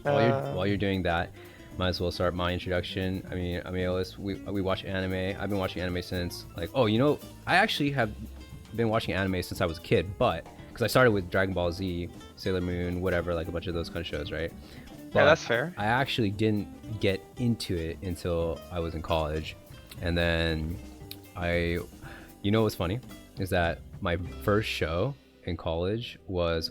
While you're doing that, might as well start my introduction. I mean, Aeolus, we watch anime. I've been watching anime since like, oh, I actually have been watching anime since I was a kid, but because I started with Dragon Ball Z, Sailor Moon, whatever, like a bunch of those kind of shows, right? Yeah, But that's fair. I actually didn't get into it until I was in college, and then what's funny is that my first show in college was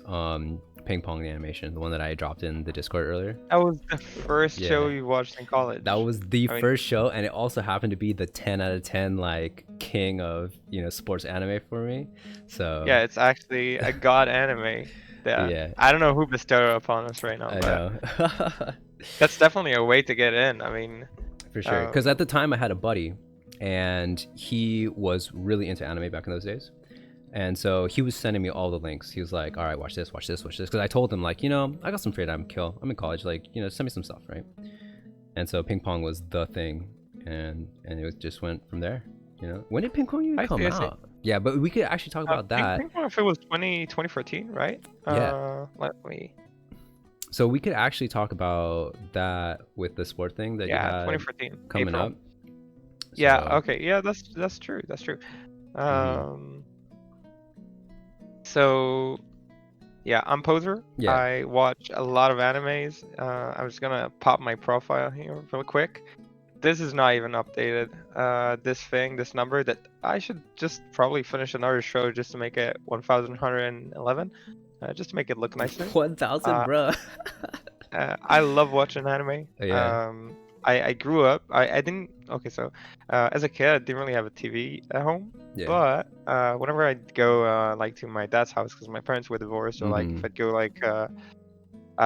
Ping Pong the animation, the one that I dropped in the Discord earlier. That was the first show Yeah, you watched in college. that was the I mean, first show, and it also happened to be the 10 out of 10 like king of sports anime for me. So yeah, it's actually a god anime that yeah, I don't know who bestowed it upon us right now, I but know. that's definitely a way to get in. I mean, For sure, because at the time I had a buddy, and he was really into anime back in those days. And so he was sending me all the links. He was like, all right, watch this, watch this, watch this. Because I told him, like, I got some free time to kill. I'm in college. Like, send me some stuff, right? And so Ping Pong was the thing. And it just went from there. When did Ping Pong even come I see. out? Yeah, but we could actually talk about that. Ping Pong, if it was 2014, right? Yeah. Let me. So we could actually talk about that with the sport thing that you had 2014 coming April. up. Yeah. So, Okay. Yeah, that's true. That's true. So, yeah, I'm Poser. Yeah. I watch a lot of animes. I'm just gonna pop my profile here real quick. This is not even updated. This number that I should just probably finish another show just to make it 1111, just to make it look nicer. 1,000, bro. I love watching anime. Yeah. I grew up. I didn't. Okay, so as a kid, I didn't really have a TV at home. Yeah. But whenever I'd go like to my dad's house because my parents were divorced, or like if I'd go like I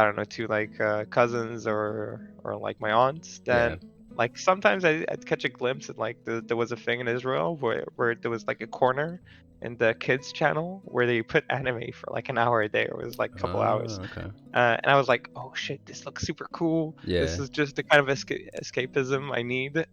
don't know, to like cousins or like my aunts, then like sometimes I'd catch a glimpse at like there was a thing in Israel where there was like a corner in the kids channel where they put anime for like an hour a day, or it was like a couple hours. Okay. And I was like, oh shit, this looks super cool. Yeah. This is just the kind of escapism I need.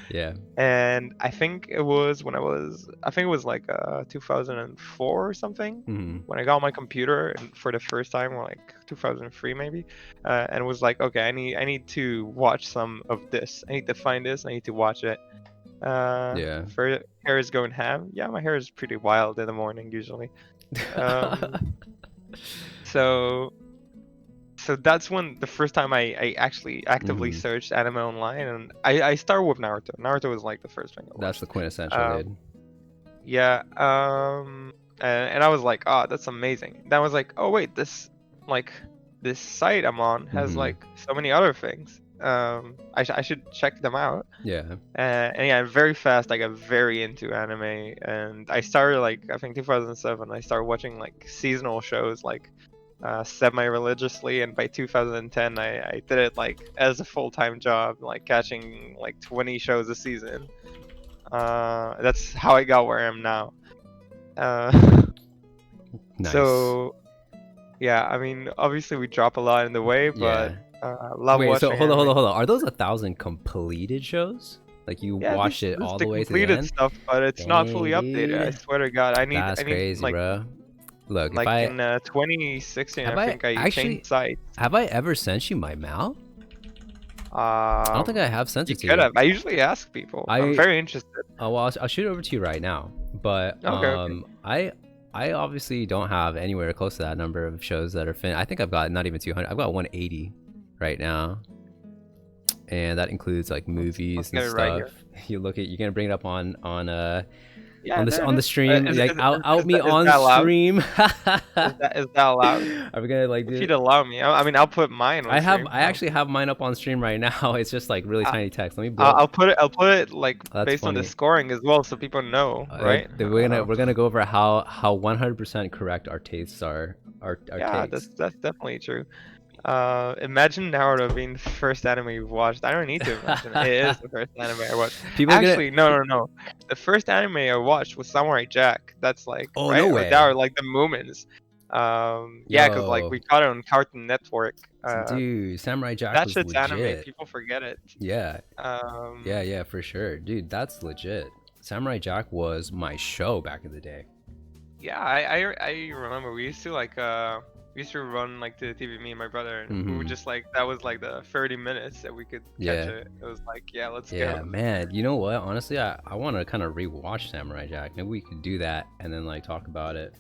Yeah. And I think it was like 2004 or something when I got my computer for the first time, or like 2003 maybe, and it was like, okay, I need to watch some of this. I need to find this. I need to watch it. Yeah. For hair is going ham. Yeah, my hair is pretty wild in the morning usually. So that's when the first time I actually actively searched anime online, and I started with Naruto. Naruto was like the first thing I watched. That's the quintessential, dude. Yeah. And I was like, oh, that's amazing. Then I was like, oh wait, this site I'm on has like so many other things. I should check them out. Yeah. And yeah, very fast I got very into anime, and I started like I think 2007. I started watching like seasonal shows like semi-religiously, and by 2010 I did it like as a full-time job, like catching like 20 shows a season. That's how I got where I am now. Nice. So yeah, I mean obviously we drop a lot in the way, but love Wait, watching so hold on. anime. Are those 1,000 completed shows? Like you watched it all the way to the completed end? stuff, but it's not fully updated. I swear to God, That's I need crazy, like, bro. Look, like if I in 2016, I think I changed sites. Have I ever sent you my MAL? I don't think I have sent it to you. Could have. I usually ask people. I'm very interested. Oh well, I'll shoot it over to you right now. But okay. I obviously don't have anywhere close to that number of shows that are finished. I think I've got not even 200. I've got 180 right now, and that includes like movies and stuff. Right, you gonna bring it up on the stream, like out me on stream. Is that allowed? Are we gonna like? If you'd allow me, I mean, I'll put mine on stream. I actually have mine up on stream right now. It's just like really tiny text. Let me. I'll put it like based on the scoring as well, so people know, right? We're gonna go over how 100% correct our tastes are. Our tastes. That's definitely true. Imagine Naruto being the first anime you've watched. I don't need to imagine. It is the first anime I watched. No. The first anime I watched was Samurai Jack. That's like no way. Or that were like the Moomins. Yeah, because like we caught it on Cartoon Network. Dude, Samurai Jack that was shit's legit. anime. People forget it. Yeah. Yeah, for sure, dude. That's legit. Samurai Jack was my show back in the day. Yeah, I remember we used we used to run like to the TV, me and my brother, and we were just like, that was like the 30 minutes that we could catch it. It was like, yeah, let's go. Yeah, man. You know what? Honestly, I want to kind of rewatch Samurai Jack. Maybe we could do that and then like talk about it.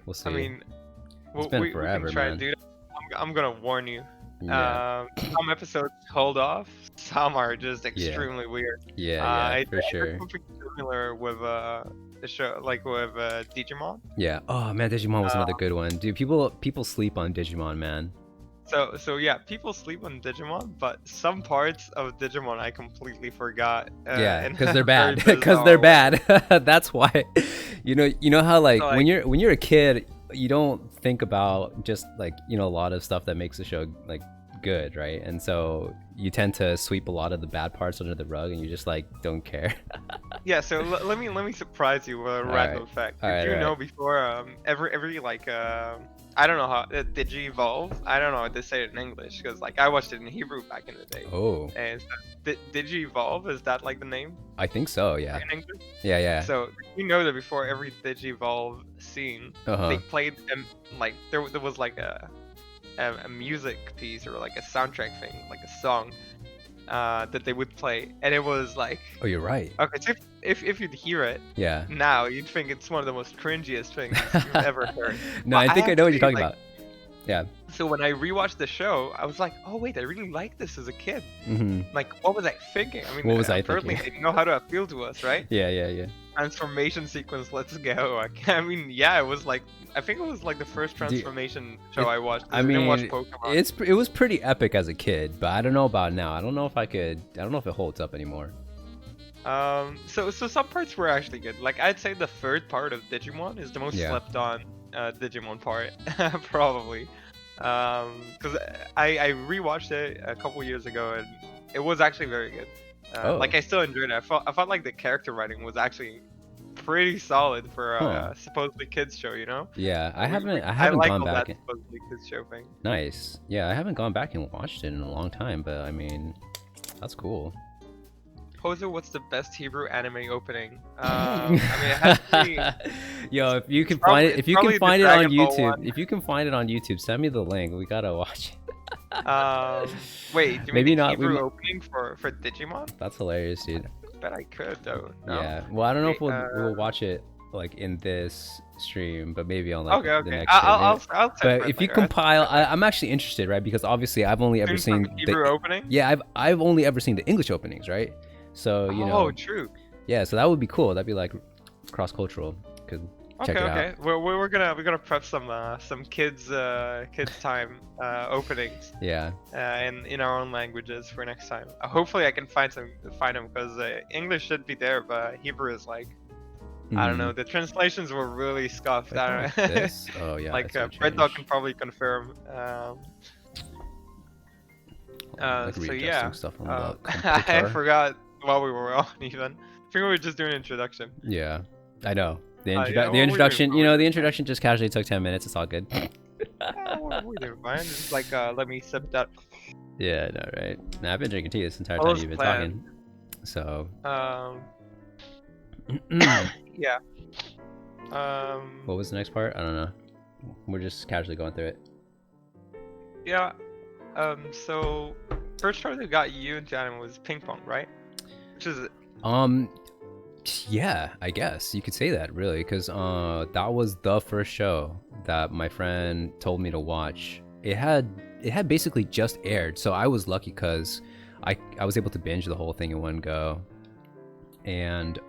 We'll see. I mean, it's been forever, we can try man. to do that. I'm gonna warn you. Yeah. Some episodes hold off. Some are just extremely weird. Yeah, for sure. It's something similar with the show, like with Digimon. Yeah. Oh man, Digimon was another good one, dude. People sleep on Digimon, man. So yeah, people sleep on Digimon, but some parts of Digimon I completely forgot. Yeah, because they're bad. Because they're bad. That's why. You know how like, when you're a kid, you don't think about just like, a lot of stuff that makes the show like good, right? And so you tend to sweep a lot of the bad parts under the rug, and you just like don't care. Yeah. So let me surprise you with a random fact. Did you know before every like I don't know how Digi-Evolve. I don't know how to say it in English because like I watched it in Hebrew back in the day. Oh. And Digi-Evolve, is that like the name? I think so. Yeah. In English. Yeah. So you know that before every Digi-Evolve scene, they played like there was like a music piece or like a soundtrack thing, like a song that they would play, and it was like. Oh, you're right. Okay, so if you'd hear it, now you'd think it's one of the most cringiest things you've ever heard. No, I think I know what you're talking about. Yeah. So when I rewatched the show, I was like, oh wait, I really liked this as a kid. Like, what was I thinking? I mean, what was I apparently thinking? they didn't know how to appeal to us, right? Yeah. Transformation sequence, let's go. I mean, yeah, it was like, I think it was like the first transformation show I watched. I mean, didn't watch Pokemon. It was pretty epic as a kid, but I don't know about now. I don't know if it holds up anymore. So some parts were actually good. Like, I'd say the third part of Digimon is the most slept on Digimon part, probably. Because I rewatched it a couple years ago, and it was actually very good. Like, I still enjoyed it. I felt like the character writing was actually pretty solid for a supposedly kids show, you know? Yeah, I haven't gone back. That supposedly kids show thing. Nice. Yeah, I haven't gone back and watched it in a long time, but I mean, that's cool. Poser, what's the best Hebrew anime opening? I mean, it has to be... Yo, if you can find it, on YouTube, if you can find it on YouTube, send me the link. We gotta watch it. Wait, do you mean the Hebrew opening for Digimon? That's hilarious, dude. I bet I could though. No? Yeah. Well, I don't know if we'll watch it like in this stream, but maybe on like the next stream. I'll but if you compile, I'm actually interested, right? Because obviously I've only ever seen the Hebrew opening. Yeah, I've only ever seen the English openings, right? So you know. Oh, true. Yeah, so that would be cool. That'd be like cross-cultural. Could check it out. Okay. We're gonna prep some kids time openings. Yeah. In our own languages for next time. Hopefully I can find them because English should be there, but Hebrew is like. I don't know. The translations were really scuffed. I don't know. Oh yeah. Like Red Dog can probably confirm. So yeah. I forgot while we were on even. I think we were just doing an introduction. Yeah, I know. The introduction. You know, the introduction just casually took 10 minutes. It's all good. We're doing fine. Just like let me sip that. Yeah, no, right. Nah, I've been drinking tea this entire time you've been talking. So. Yeah. What was the next part? I don't know. We're just casually going through it. Yeah. So first show that got you into anime was Ping Pong, right? Which is yeah, I guess you could say that really, because that was the first show that my friend told me to watch. It had basically just aired, so I was lucky because I was able to binge the whole thing in one go. And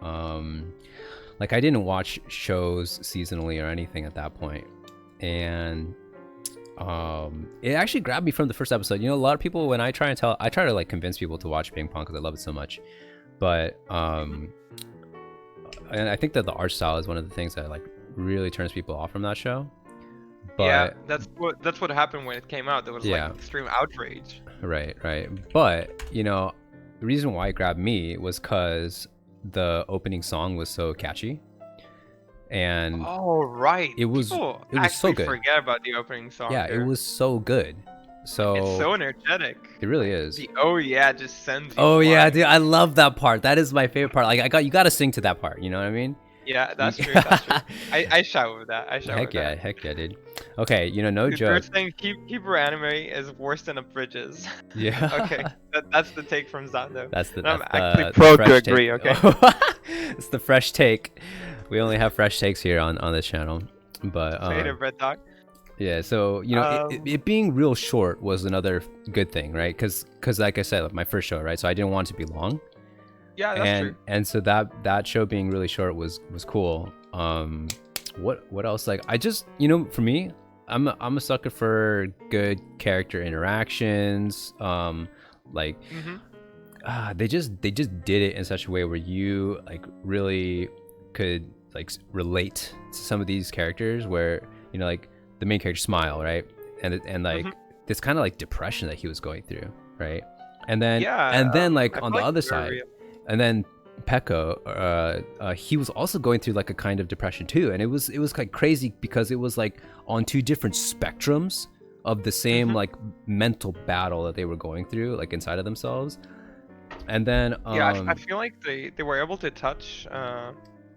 like I didn't watch shows seasonally or anything at that point, and it actually grabbed me from the first episode. You know, a lot of people, when I try to like convince people to watch Ping Pong because I love it so much, but and I think that the art style is one of the things that like really turns people off from that show. But yeah, that's what happened when it came out. There was like extreme outrage. Right. But you know, the reason why it grabbed me was because the opening song was so catchy, and it was so good. Forget about the opening song. Yeah, it was so good. So it's so energetic. It really is. The oh yeah just sends you yeah, dude, I love that part. That is my favorite part. Like you gotta sing to that part. You know what I mean? Yeah, that's true. That's true. I shout with that. I shout with that. Heck yeah, dude. Okay, you know, no Dude, they're joke. saying Hebrew anime is worse than Abridges. Yeah. Okay, that's the take from Zando. That's the And I'm that's actually the pro to fresh agree. take. Okay. It's the fresh take. We only have fresh takes here on this channel. But Creative Red Dog. yeah, so you know, it being real short was another good thing, right? Because like I said, like my first show, right? So I didn't want it to be long. Yeah, that's true. And so that show being really short was cool. What else? Like I just, you know, for me, I'm a sucker for good character interactions. Like they just did it in such a way where you like really could like relate to some of these characters, where you know, like the main character Smile, right? And like this kind of like depression that he was going through, right? And then like on the other side, and then Pekka, he was also going through like a kind of depression too, and it was like crazy because it was like on two different spectrums of the same like mental battle that they were going through, like inside of themselves. And then I feel like they were able to touch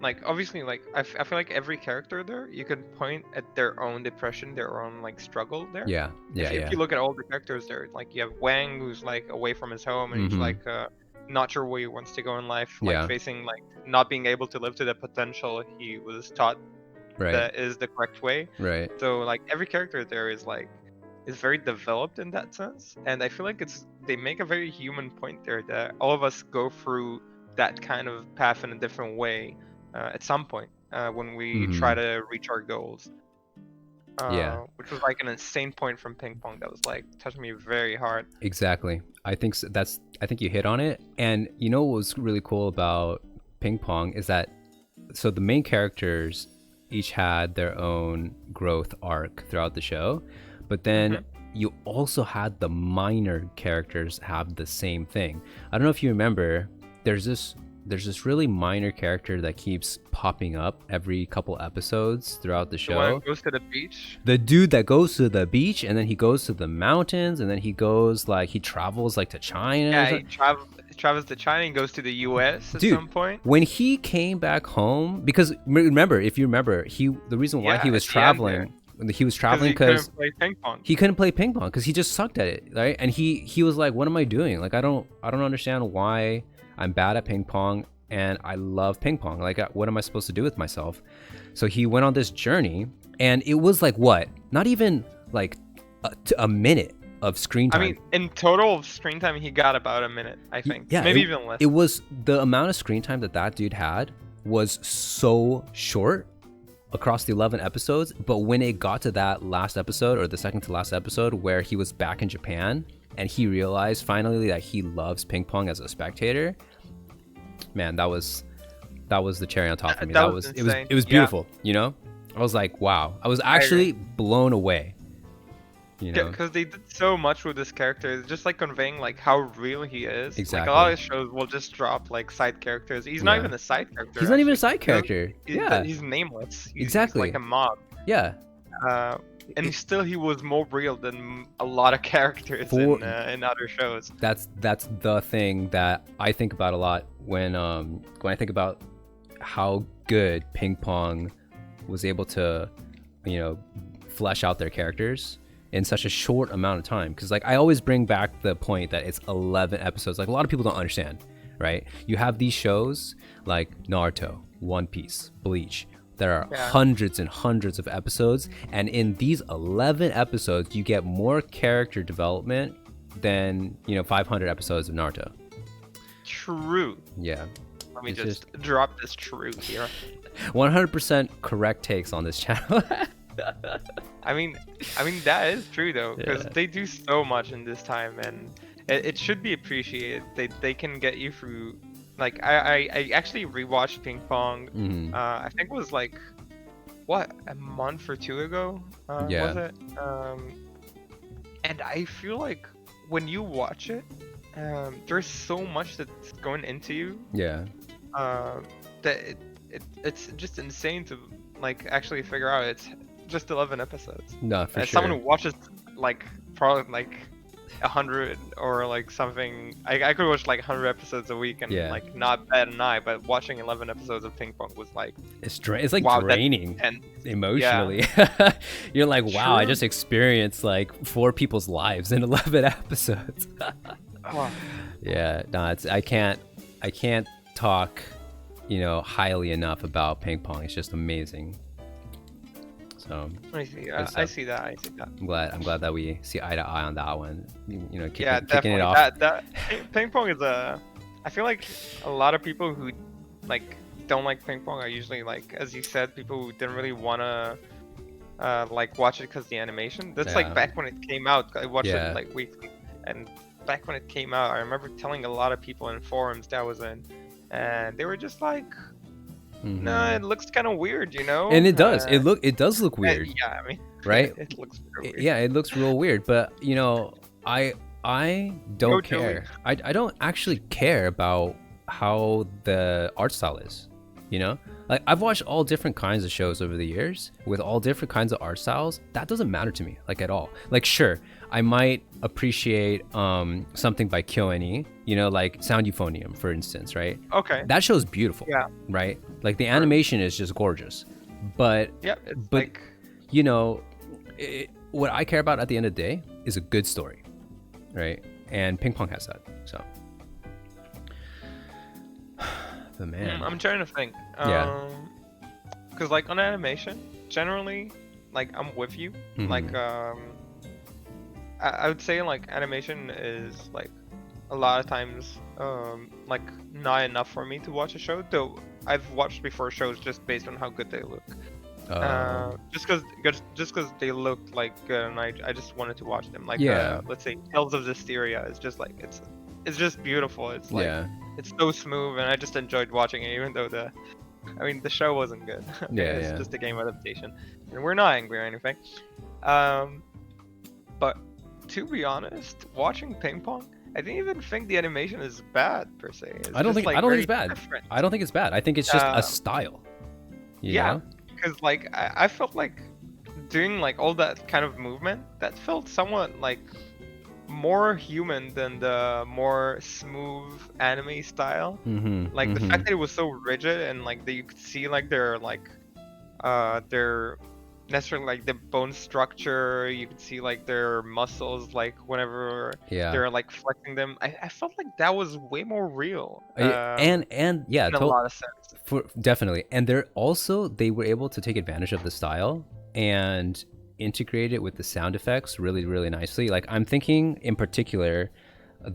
like obviously like I feel like every character there you can point at their own depression, their own like struggle there. If you look at all the characters there, like you have Wang, who's like away from his home and he's like not sure where he wants to go in life, like facing like not being able to live to the potential he was taught that is the correct way. So like every character there is very developed in that sense, and I feel like they make a very human point there that all of us go through that kind of path in a different way at some point when we try to reach our goals. Which was like an insane point from Ping Pong that was like touched me very hard. Exactly. I think I think you hit on it. And you know what was really cool about Ping Pong is that so the main characters each had their own growth arc throughout the show, but then you also had the minor characters have the same thing. I don't know if you remember, there's this really minor character that keeps popping up every couple episodes throughout the show. The one that goes to the beach? The dude that goes to the beach, and then he goes to the mountains, and then he goes like he travels like to China. Yeah, he travels to China and goes to the US at some point. When he came back home, because remember, if you remember, the reason why he was traveling. He was traveling because he couldn't play ping pong because he just sucked at it, right? And he was like, "What am I doing? Like, I don't understand why I'm bad at ping pong, and I love ping pong. Like, what am I supposed to do with myself?" So he went on this journey, and it was like what? Not even like a minute of screen time. I mean, in total screen time, he got about a minute, I think. Yeah, maybe even less. It was the amount of screen time that dude had was so short across the 11 episodes, but when it got to that last episode, or the second to last episode, where he was back in Japan and he realized finally that he loves ping pong as a spectator, man, that was the cherry on top for me. It was beautiful. You know, I was like, wow, I was actually blown away. You know, because they did so much with this character. It's just like conveying like how real he is. Exactly. Like a lot of shows will just drop like side characters. He's not even a side character. He's not even a side character. He's nameless. He's like a mob. Yeah. And he was more real than a lot of characters in other shows. That's the thing that I think about a lot when I think about how good Ping Pong was able to, you know, flesh out their characters in such a short amount of time. Because like I always bring back the point that it's 11 episodes. Like a lot of people don't understand, right? You have these shows like Naruto, One Piece, Bleach. There are hundreds and hundreds of episodes, and in these 11 episodes you get more character development than, you know, 500 episodes of Naruto. True. Yeah. Let me just drop this true here. 100% correct takes on this channel. I mean that is true though, because they do so much in this time, and it should be appreciated. They can get you through. Like I actually rewatched Ping Pong. I think it was like a month or two ago. Was it? And I feel like when you watch it, there's so much that's going into you. Yeah. That it's just insane to like actually figure out it's just 11 episodes. No, for sure. Someone who watches like probably like 100 or like something. I could watch like 100 episodes a week and like not bat an eye, but watching 11 episodes of ping pong was like it's like wow, draining emotionally. You're like, wow, I just experienced like 4 people's lives in 11 episodes. Yeah, no, it's I can't talk, you know, highly enough about ping pong. It's just amazing. So I see that. I'm glad that we see eye to eye on that one. You know, kicking it off. That ping pong is I feel like a lot of people who like don't like ping pong are usually like, as you said, people who didn't really wanna like watch it because the animation. That's like back when it came out. I watched it like weekly, and back when it came out, I remember telling a lot of people in forums that I was in, and they were just like, "Nah, it looks kind of weird, you know." And it does. It does look weird. Yeah, I mean, right? It looks weird. Yeah, it looks real weird. But you know, I don't care. I don't actually care about how the art style is. You know, like I've watched all different kinds of shows over the years with all different kinds of art styles. That doesn't matter to me, like at all. Like, sure, I might appreciate something by KyoNe, you know, like Sound Euphonium, for instance, right? Okay. That show's beautiful. Yeah. Right. Like the animation is just gorgeous, but like, you know, what I care about at the end of the day is a good story, right? And ping pong has that. So. The man. I'm trying to think. Because like on animation, generally, like I'm with you. Like I would say like animation is like a lot of times like not enough for me to watch a show. Though I've watched before shows just based on how good they look. Just because they looked like good, and I just wanted to watch them. Like let's say Tales of Zestiria is just like it's just beautiful. It's like it's so smooth, and I just enjoyed watching it, even though the show wasn't good. It's just a game adaptation, and we're not angry or anything. But to be honest, watching ping pong, I didn't even think the animation is bad per se. I don't think it's bad. Different. I don't think it's bad. I think it's just a style. You know? Because like I felt like doing like all that kind of movement that felt somewhat like more human than the more smooth anime style. Like the fact that it was so rigid and like that you could see like their necessarily like the bone structure, you could see like their muscles like whenever they're like flexing them. I felt like that was way more real. And in a lot of sense. Definitely. And they were able to take advantage of the style and integrate it with the sound effects really, really nicely. Like I'm thinking in particular I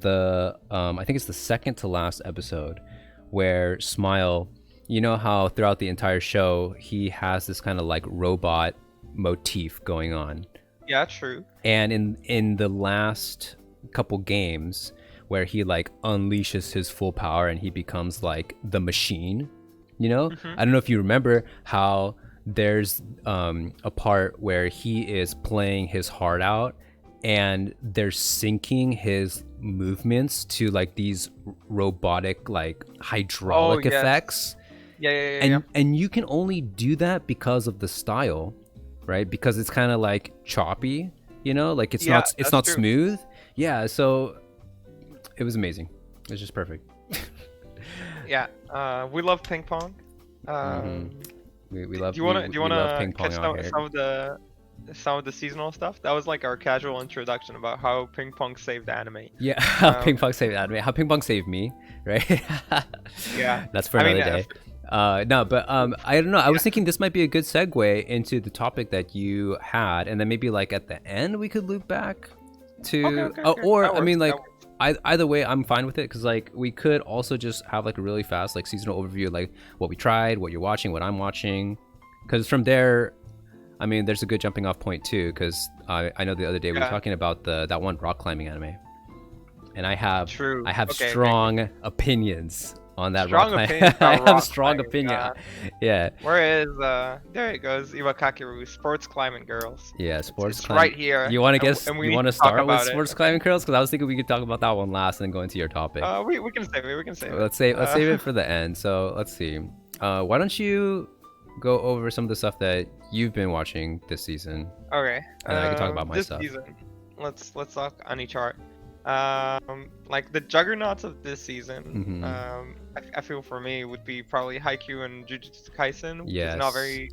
think it's the second to last episode where Smile, you know how throughout the entire show he has this kind of like robot motif going on. Yeah, true. And in the last couple games where he like unleashes his full power and he becomes like the machine, you know? I don't know if you remember how there's a part where he is playing his heart out and they're syncing his movements to like these robotic like hydraulic effects. And you can only do that because of the style, right? Because it's kind of like choppy, you know, like it's not true. Smooth. Yeah, so it was amazing. It was just perfect. We love ping pong. We love. Do you want to catch some of the seasonal stuff? That was like our casual introduction about how ping pong saved anime. Yeah, how ping pong saved anime. How ping pong saved me, right? That's for another day. No, but I don't know. I was thinking this might be a good segue into the topic that you had, and then maybe like at the end we could loop back to, or I mean like. Either way, I'm fine with it because like we could also just have like a really fast like seasonal overview, like what we tried, what you're watching, what I'm watching, because from there, I mean, there's a good jumping off point too. Because I know the other day we were talking about that one rock climbing anime, and I have strong opinions on that rock climbing. I have a strong opinion. Yeah. Where is there it goes, Iwakakiru, sports climbing girls. Yeah, sports it's climbing. right here. You want to guess? You want to start with sports climbing girls? Because I was thinking we could talk about that one last and then go into your topic. We can save it. We can save it. Let's save it for the end. So let's see. Why don't you go over some of the stuff that you've been watching this season? Okay. And then I can talk about my stuff. Season, let's talk any chart. Like the juggernauts of this season, I feel for me would be probably Haikyuu and Jujutsu Kaisen, which is not very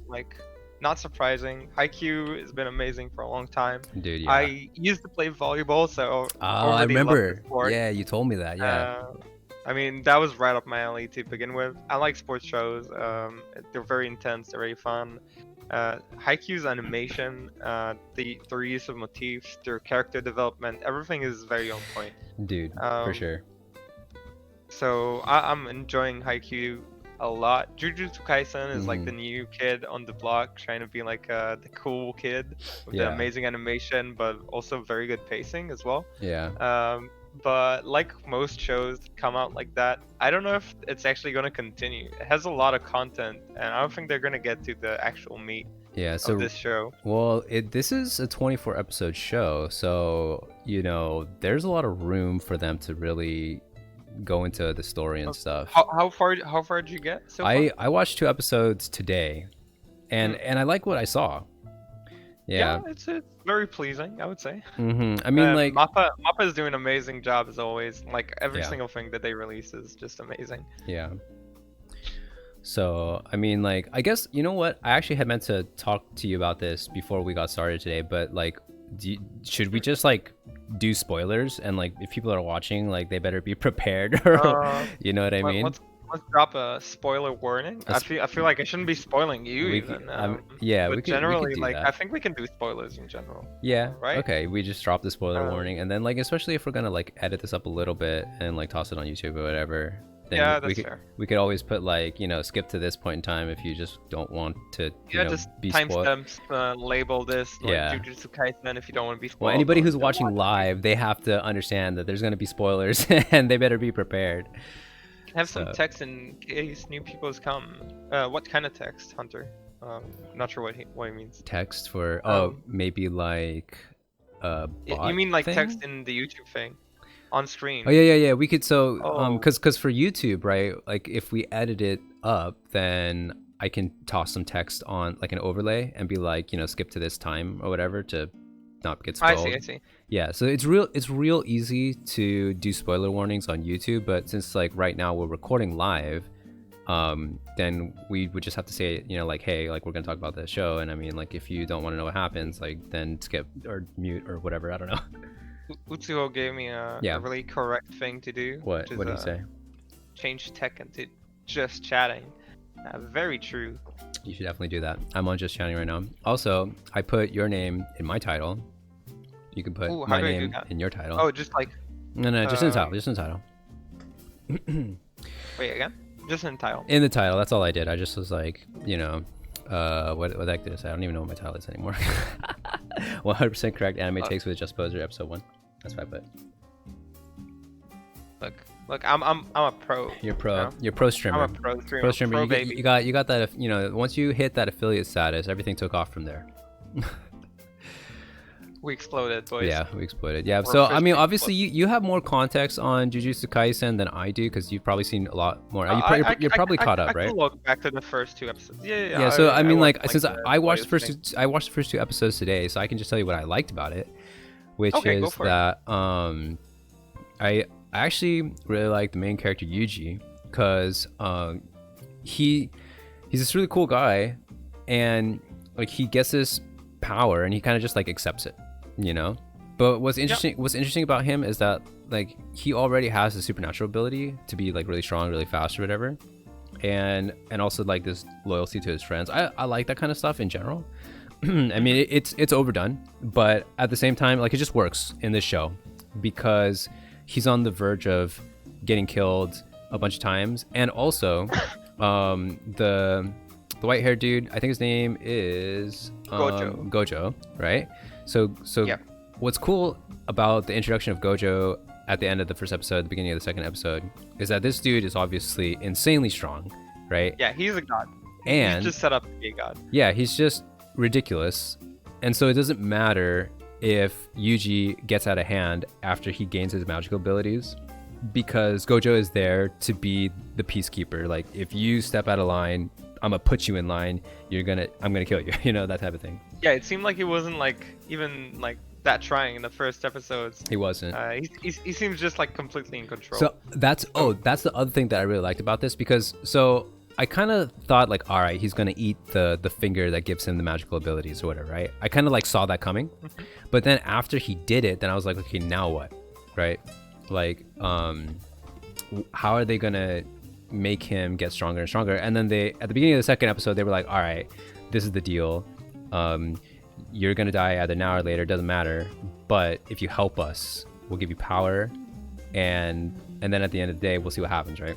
not surprising. Haikyuu has been amazing for a long time. Dude, yeah. I used to play volleyball, so I remember. Yeah, you told me that. Yeah. I mean, that was right up my alley to begin with. I like sports shows. They're very intense. They're very fun. Haikyuu's animation, the use of motifs, their character development, everything is very on point. Dude, for sure. So I'm enjoying Haikyuu a lot. Jujutsu Kaisen is like the new kid on the block, trying to be like the cool kid with the amazing animation, but also very good pacing as well. Yeah. But like most shows that come out like that, I don't know if it's actually going to continue. It has a lot of content, and I don't think they're going to get to the actual meat of this show. Well, this is a 24 episode show, so there's a lot of room for them to really go into the story and stuff. How far did you get so far? I watched 2 episodes today, and I like what I saw. Yeah, it's very pleasing, I would say. I mean, like Mappa is doing an amazing job as always. Like every single thing that they release is just amazing. Yeah. So I mean, like, I guess you know what? I actually had meant to talk to you about this before we got started today, but like, should we just like do spoilers, and like if people are watching, like they better be prepared, or you know what I mean? Let's drop a spoiler warning. I feel like I shouldn't be spoiling you even. Yeah, but generally, like that. I think we can do spoilers in general. Yeah. Right. Okay. We just drop the spoiler warning, and then like especially if we're gonna like edit this up a little bit and like toss it on YouTube or whatever. Then that's fair. We could always put like skip to this point in time if you just don't want to just be spoiled. Timestamps, label this like Jujutsu Kaisen if you don't want to be spoiled. Well, anybody who's watching live, they have to understand that there's gonna be spoilers and they better be prepared. Have some text in case new people's come. What kind of text, Hunter? Not sure what he means. Text for maybe like you mean like thing? Text in the YouTube thing on screen? Oh yeah. We could because for YouTube, right? Like if we edit it up, then I can toss some text on like an overlay and be like skip to this time or whatever to not get spoiled. I see. Yeah, so it's real easy to do spoiler warnings on YouTube, but since like right now we're recording live, then we would just have to say like, hey, like we're gonna talk about the show, and I mean like if you don't want to know what happens, like then skip or mute or whatever. I don't know. Utsuho gave me a really correct thing to do. What did he say? Change tech into just chatting. Very true. You should definitely do that. I'm on just chatting right now. Also, I put your name in my title. You can put my name in your title. Oh, just like... No, just in the title. Just in the title. Wait, again? Just in the title. In the title. That's all I did. I just was like, what the heck did I say? I don't even know what my title is anymore. 100% correct anime takes with JuxtaPoser episode 1. That's what I put. Look, I'm a pro. You're pro. You're pro streamer. I'm a pro streamer. Pro streamer. Pro baby. You got that. Once you hit that affiliate status, everything took off from there. We exploded, boys. Yeah, we exploded. Yeah. So I mean, obviously, you have more context on Jujutsu Kaisen than I do because you've probably seen a lot more. You're probably caught up, right? I can look back to the first 2 episodes. Yeah. Yeah. So I mean, like since I watched the first 2 episodes today, so I can just tell you what I liked about it, which is that I actually really like the main character Yuji because he's this really cool guy, and like he gets this power and he kind of just like accepts it, But what's interesting about him is that like he already has the supernatural ability to be like really strong, really fast or whatever, and also like this loyalty to his friends. I like that kind of stuff in general. I mean it's overdone, but at the same time like it just works in this show because he's on the verge of getting killed a bunch of times, and also the white-haired dude, I think his name is Gojo, right? So what's cool about the introduction of Gojo at the end of the first episode, the beginning of the second episode, is that this dude is obviously insanely strong, right? Yeah, he's a god. And he's just set up to be a god. Yeah, he's just ridiculous, and so it doesn't matter if Yuji gets out of hand after he gains his magical abilities, because Gojo is there to be the peacekeeper. Like if you step out of line, I'm gonna put you in line. I'm gonna kill you. That type of thing. Yeah, it seemed like he wasn't like even like that trying in the first episodes. He wasn't. He seems just like completely in control. So that's the other thing that I really liked about this, because I kind of thought like, all right, he's gonna eat the finger that gives him the magical abilities or whatever, right? I kind of like saw that coming, but then after he did it, then I was like, okay, now what, right? Like, how are they gonna make him get stronger and stronger? And then at the beginning of the second episode, they were like, all right, this is the deal. You're gonna die either now or later, doesn't matter. But if you help us, we'll give you power, and then at the end of the day, we'll see what happens, right?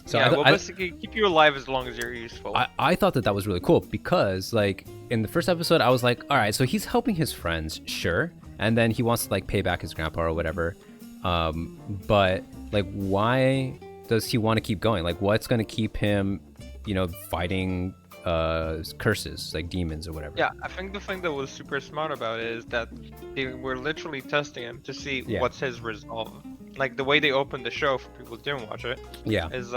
So yeah, we'll basically keep you alive as long as you're useful. I thought that was really cool, because like in the first episode, I was like, all right, so he's helping his friends, sure, and then he wants to like pay back his grandpa or whatever. But like, why does he want to keep going? Like, what's gonna keep him, fighting curses, like demons or whatever? Yeah, I think the thing that was super smart about it is that they were literally testing him to see what's his resolve. Like the way they opened the show, for people who didn't watch it, is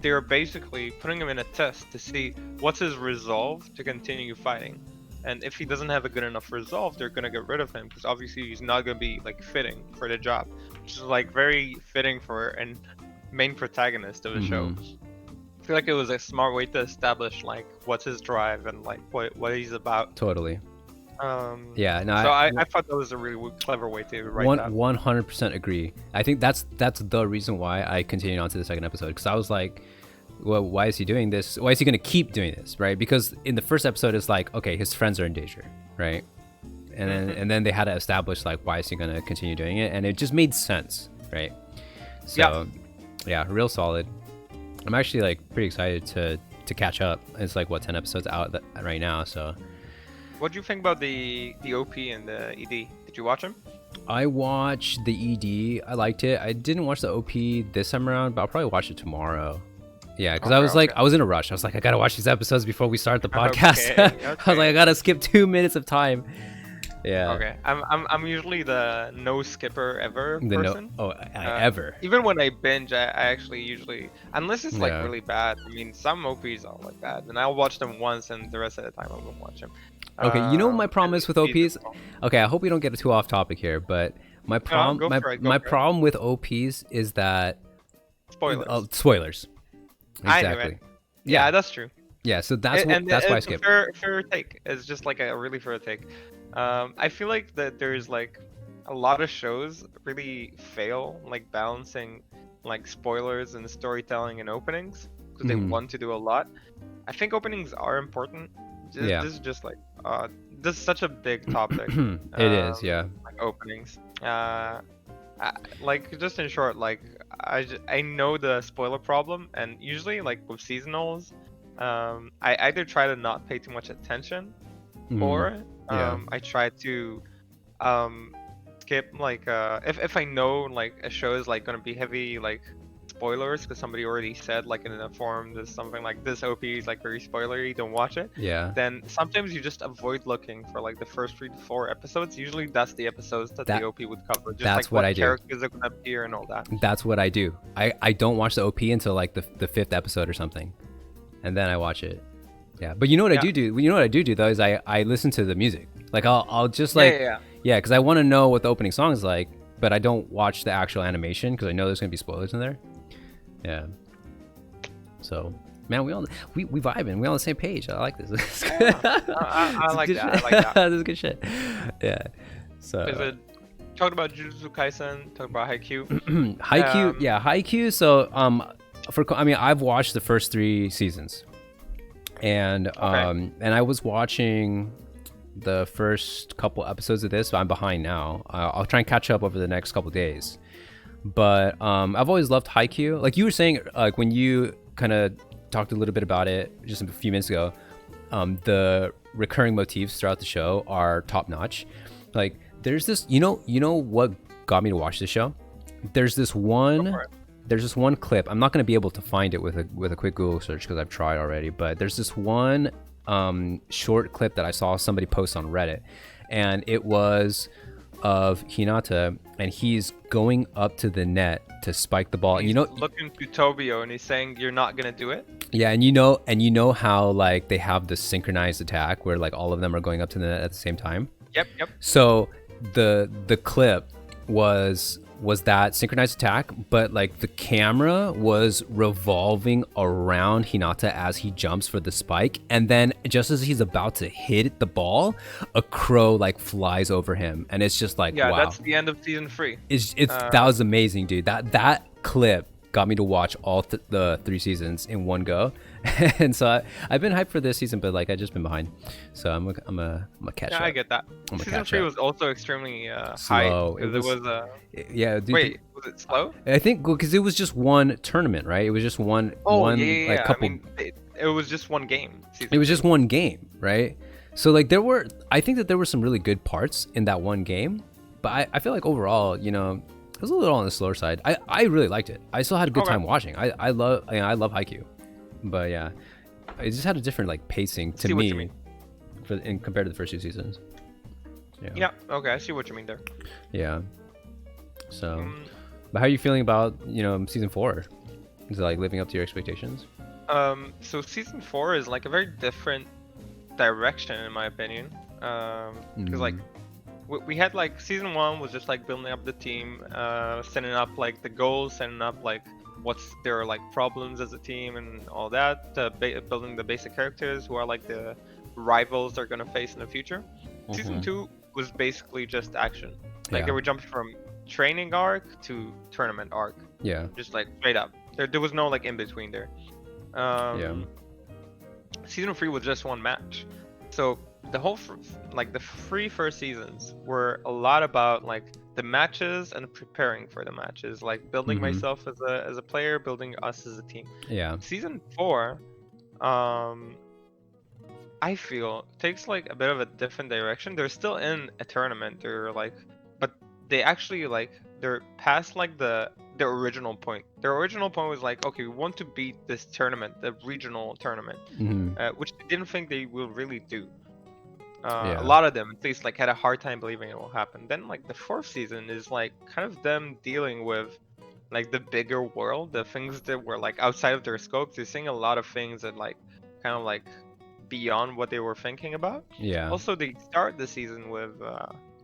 they were basically putting him in a test to see what's his resolve to continue fighting. And if he doesn't have a good enough resolve, they're gonna get rid of him, because obviously he's not gonna be like fitting for the job, which is like very fitting for a main protagonist of the show. I feel like it was a smart way to establish like what's his drive and like what he's about. Totally. Yeah, no. So I thought that was a really clever way to write that. 100% agree. I think that's the reason why I continued on to the second episode, because I was like, well, why is he doing this? Why is he going to keep doing this, right? Because in the first episode, it's like, okay, his friends are in danger, right? And then they had to establish like, why is he going to continue doing it? And it just made sense, right? So yeah, real solid. I'm actually like pretty excited to catch up. It's like 10 episodes out right now, so. What do you think about the OP and the ED? Did you watch them? I watched the ED. I liked it. I didn't watch the OP this time around, but I'll probably watch it tomorrow. Yeah, because I was like, I was in a rush. I was like, I gotta watch these episodes before we start the podcast. Okay. I was like, I gotta skip 2 minutes of time. Yeah. Okay. I'm usually the no skipper ever person. Ever. Even when I binge, I actually usually, unless it's like really bad. I mean, some OPs are like bad, and I'll watch them once, and the rest of the time I won't watch them. Okay, you know what my problem is with OPs? Okay, I hope we don't get too off topic here, but my problem with OPs is that spoilers. Exactly. Yeah, that's true. Yeah, so that's why I skip. Fair take. It's just like a really fair take. I feel like that there's like a lot of shows really fail like balancing like spoilers and storytelling and openings, because they want to do a lot. I think openings are important. This is just like this is such a big topic. It is, yeah. Like openings. Like just in short, like I know the spoiler problem, and usually like with seasonals, I either try to not pay too much attention, or I try to skip like if I know like a show is like gonna be heavy like spoilers because somebody already said like in a forum there's something like this OP is like very spoilery, don't watch it. Yeah. Then sometimes you just avoid looking for like the first 3 to 4 episodes. Usually that's the episodes that the OP would cover. Just that's like what I do. Characters are gonna appear and all that. That's what I do. I don't watch the OP until like the 5th episode or something, and then I watch it. Yeah. But you know what I do? You know what I do though is I listen to the music. Like I'll just like because I want to know what the opening song is like, but I don't watch the actual animation because I know there's gonna be spoilers in there. Yeah. So, man, we vibing. We on the same page. I like this. I like that. This is good shit. Yeah. So. Is it talked about Jujutsu Kaisen? Talked about Haikyuu. Haikyuu, yeah, Haikyuu. So, I've watched the first 3 seasons, and and I was watching the first couple episodes of this, but I'm behind now. I'll try and catch up over the next couple days. But I've always loved Haikyuu. Like you were saying, like when you kind of talked a little bit about it just a few minutes ago, the recurring motifs throughout the show are top notch. Like there's this, you know what got me to watch this show? There's this one clip. I'm not going to be able to find it with a quick Google search because I've tried already. But there's this one short clip that I saw somebody post on Reddit, and it was of Hinata, and he's going up to the net to spike the ball. He's looking to Tobio, and he's saying, "You're not gonna do it." Yeah, and you know how like they have the synchronized attack where like all of them are going up to the net at the same time. Yep. So the clip was that synchronized attack, but like the camera was revolving around Hinata as he jumps for the spike, and then just as he's about to hit the ball, a crow like flies over him, and it's just like, Yeah, wow. that's the end of season 3. It's that was amazing, dude. That clip got me to watch all the 3 seasons in one go, and so I've been hyped for this season, but like I just been behind, so I'm a catch up. I get that. Season 3 was also extremely slow. It was yeah. Dude, wait, was it slow? I think because it was just one tournament, right? It was just one. Yeah. Couple. I mean, it was just one game. It was just one game, right? So like I think that there were some really good parts in that one game, but I feel like overall, you know, it was a little on the slower side. I really liked it. I still had a good time watching. I love Haikyuu, but yeah, it just had a different like pacing to me, compared to the first 2 seasons. Yeah. Okay, I see what you mean there. Yeah. So, but how are you feeling about, you know, season 4? Is it like living up to your expectations? So season 4 is like a very different direction in my opinion. Because like we had like season 1 was just like building up the team, setting up like the goals, setting up like what's their like problems as a team and all that, building the basic characters who are like the rivals they're gonna face in the future. Season 2 was basically just action. Like they were jumping from training arc to tournament arc. Yeah. Just like straight up. There was no like in between there. Season 3 was just one match. So the whole like the 3 first seasons were a lot about like the matches and preparing for the matches, like building myself as a player, building us as a team. Yeah. Season 4, I feel takes like a bit of a different direction. They're still in a tournament. They're like, but they actually like they're past like the original point. Their original point was like, okay, we want to beat this tournament, the regional tournament, which they didn't think they will really do. A lot of them, at least, like had a hard time believing it will happen. Then like the 4th season is like kind of them dealing with like the bigger world, the things that were like outside of their scope. They're seeing a lot of things that like kind of like beyond what they were thinking about. Yeah. Also, they start the season with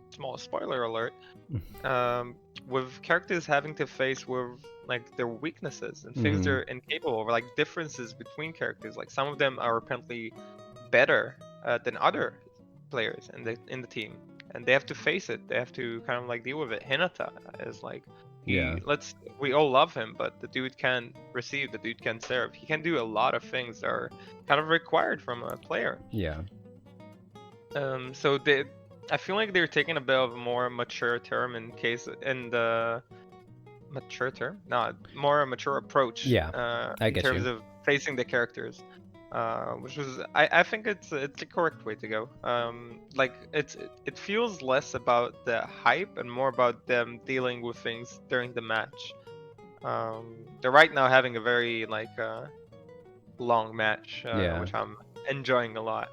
small spoiler alert, with characters having to face with like their weaknesses and things they're incapable of, like differences between characters. Like some of them are apparently better than other players in the team, and they have to face it. They have to kind of like deal with it. Hinata is like, we all love him, but the dude can't receive, the dude can't serve. He can do a lot of things that are kind of required from a player. Yeah. So I feel like they're taking a bit of a more mature term more mature approach. In terms of facing the characters. Which was I think it's the correct way to go. Like it feels less about the hype and more about them dealing with things during the match. They're right now having a very like long match, which I'm enjoying a lot.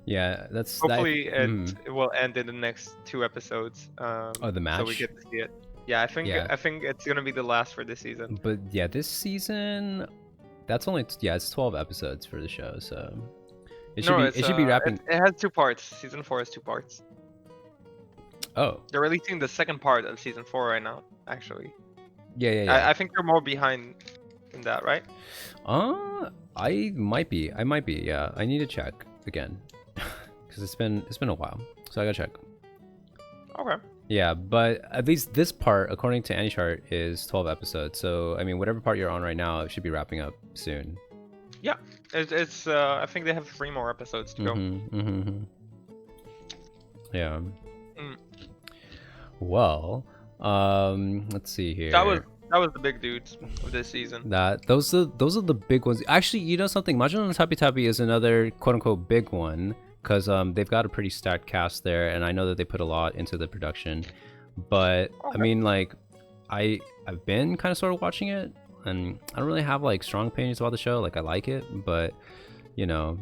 Yeah, that's hopefully it will end in the next 2 episodes. The match. So we get to see it. Yeah, I think it's gonna be the last for this season. But yeah, this season. That's only it's 12 episodes for the show, so it should be wrapping. It has 2 parts. Season 4 has 2 parts. Oh. They're releasing the second part of season 4 right now, actually. Yeah. I think they're more behind in that, right? I might be. Yeah, I need to check again because it's been a while, so I gotta check. Okay. Yeah, but at least this part, according to AnyChart, is 12 episodes. So, I mean, whatever part you're on right now, it should be wrapping up soon. Yeah, it's. I think they have 3 more episodes to go. Yeah. Well, let's see here. That was the big dudes of this season. Those are the big ones. Actually, you know something? Mahjong no Tabi Tabi is another quote unquote big one. Because they've got a pretty stacked cast there, and I know that they put a lot into the production. But I mean, like, I've been kind of sort of watching it, and I don't really have like strong opinions about the show. Like, I like it, but you know,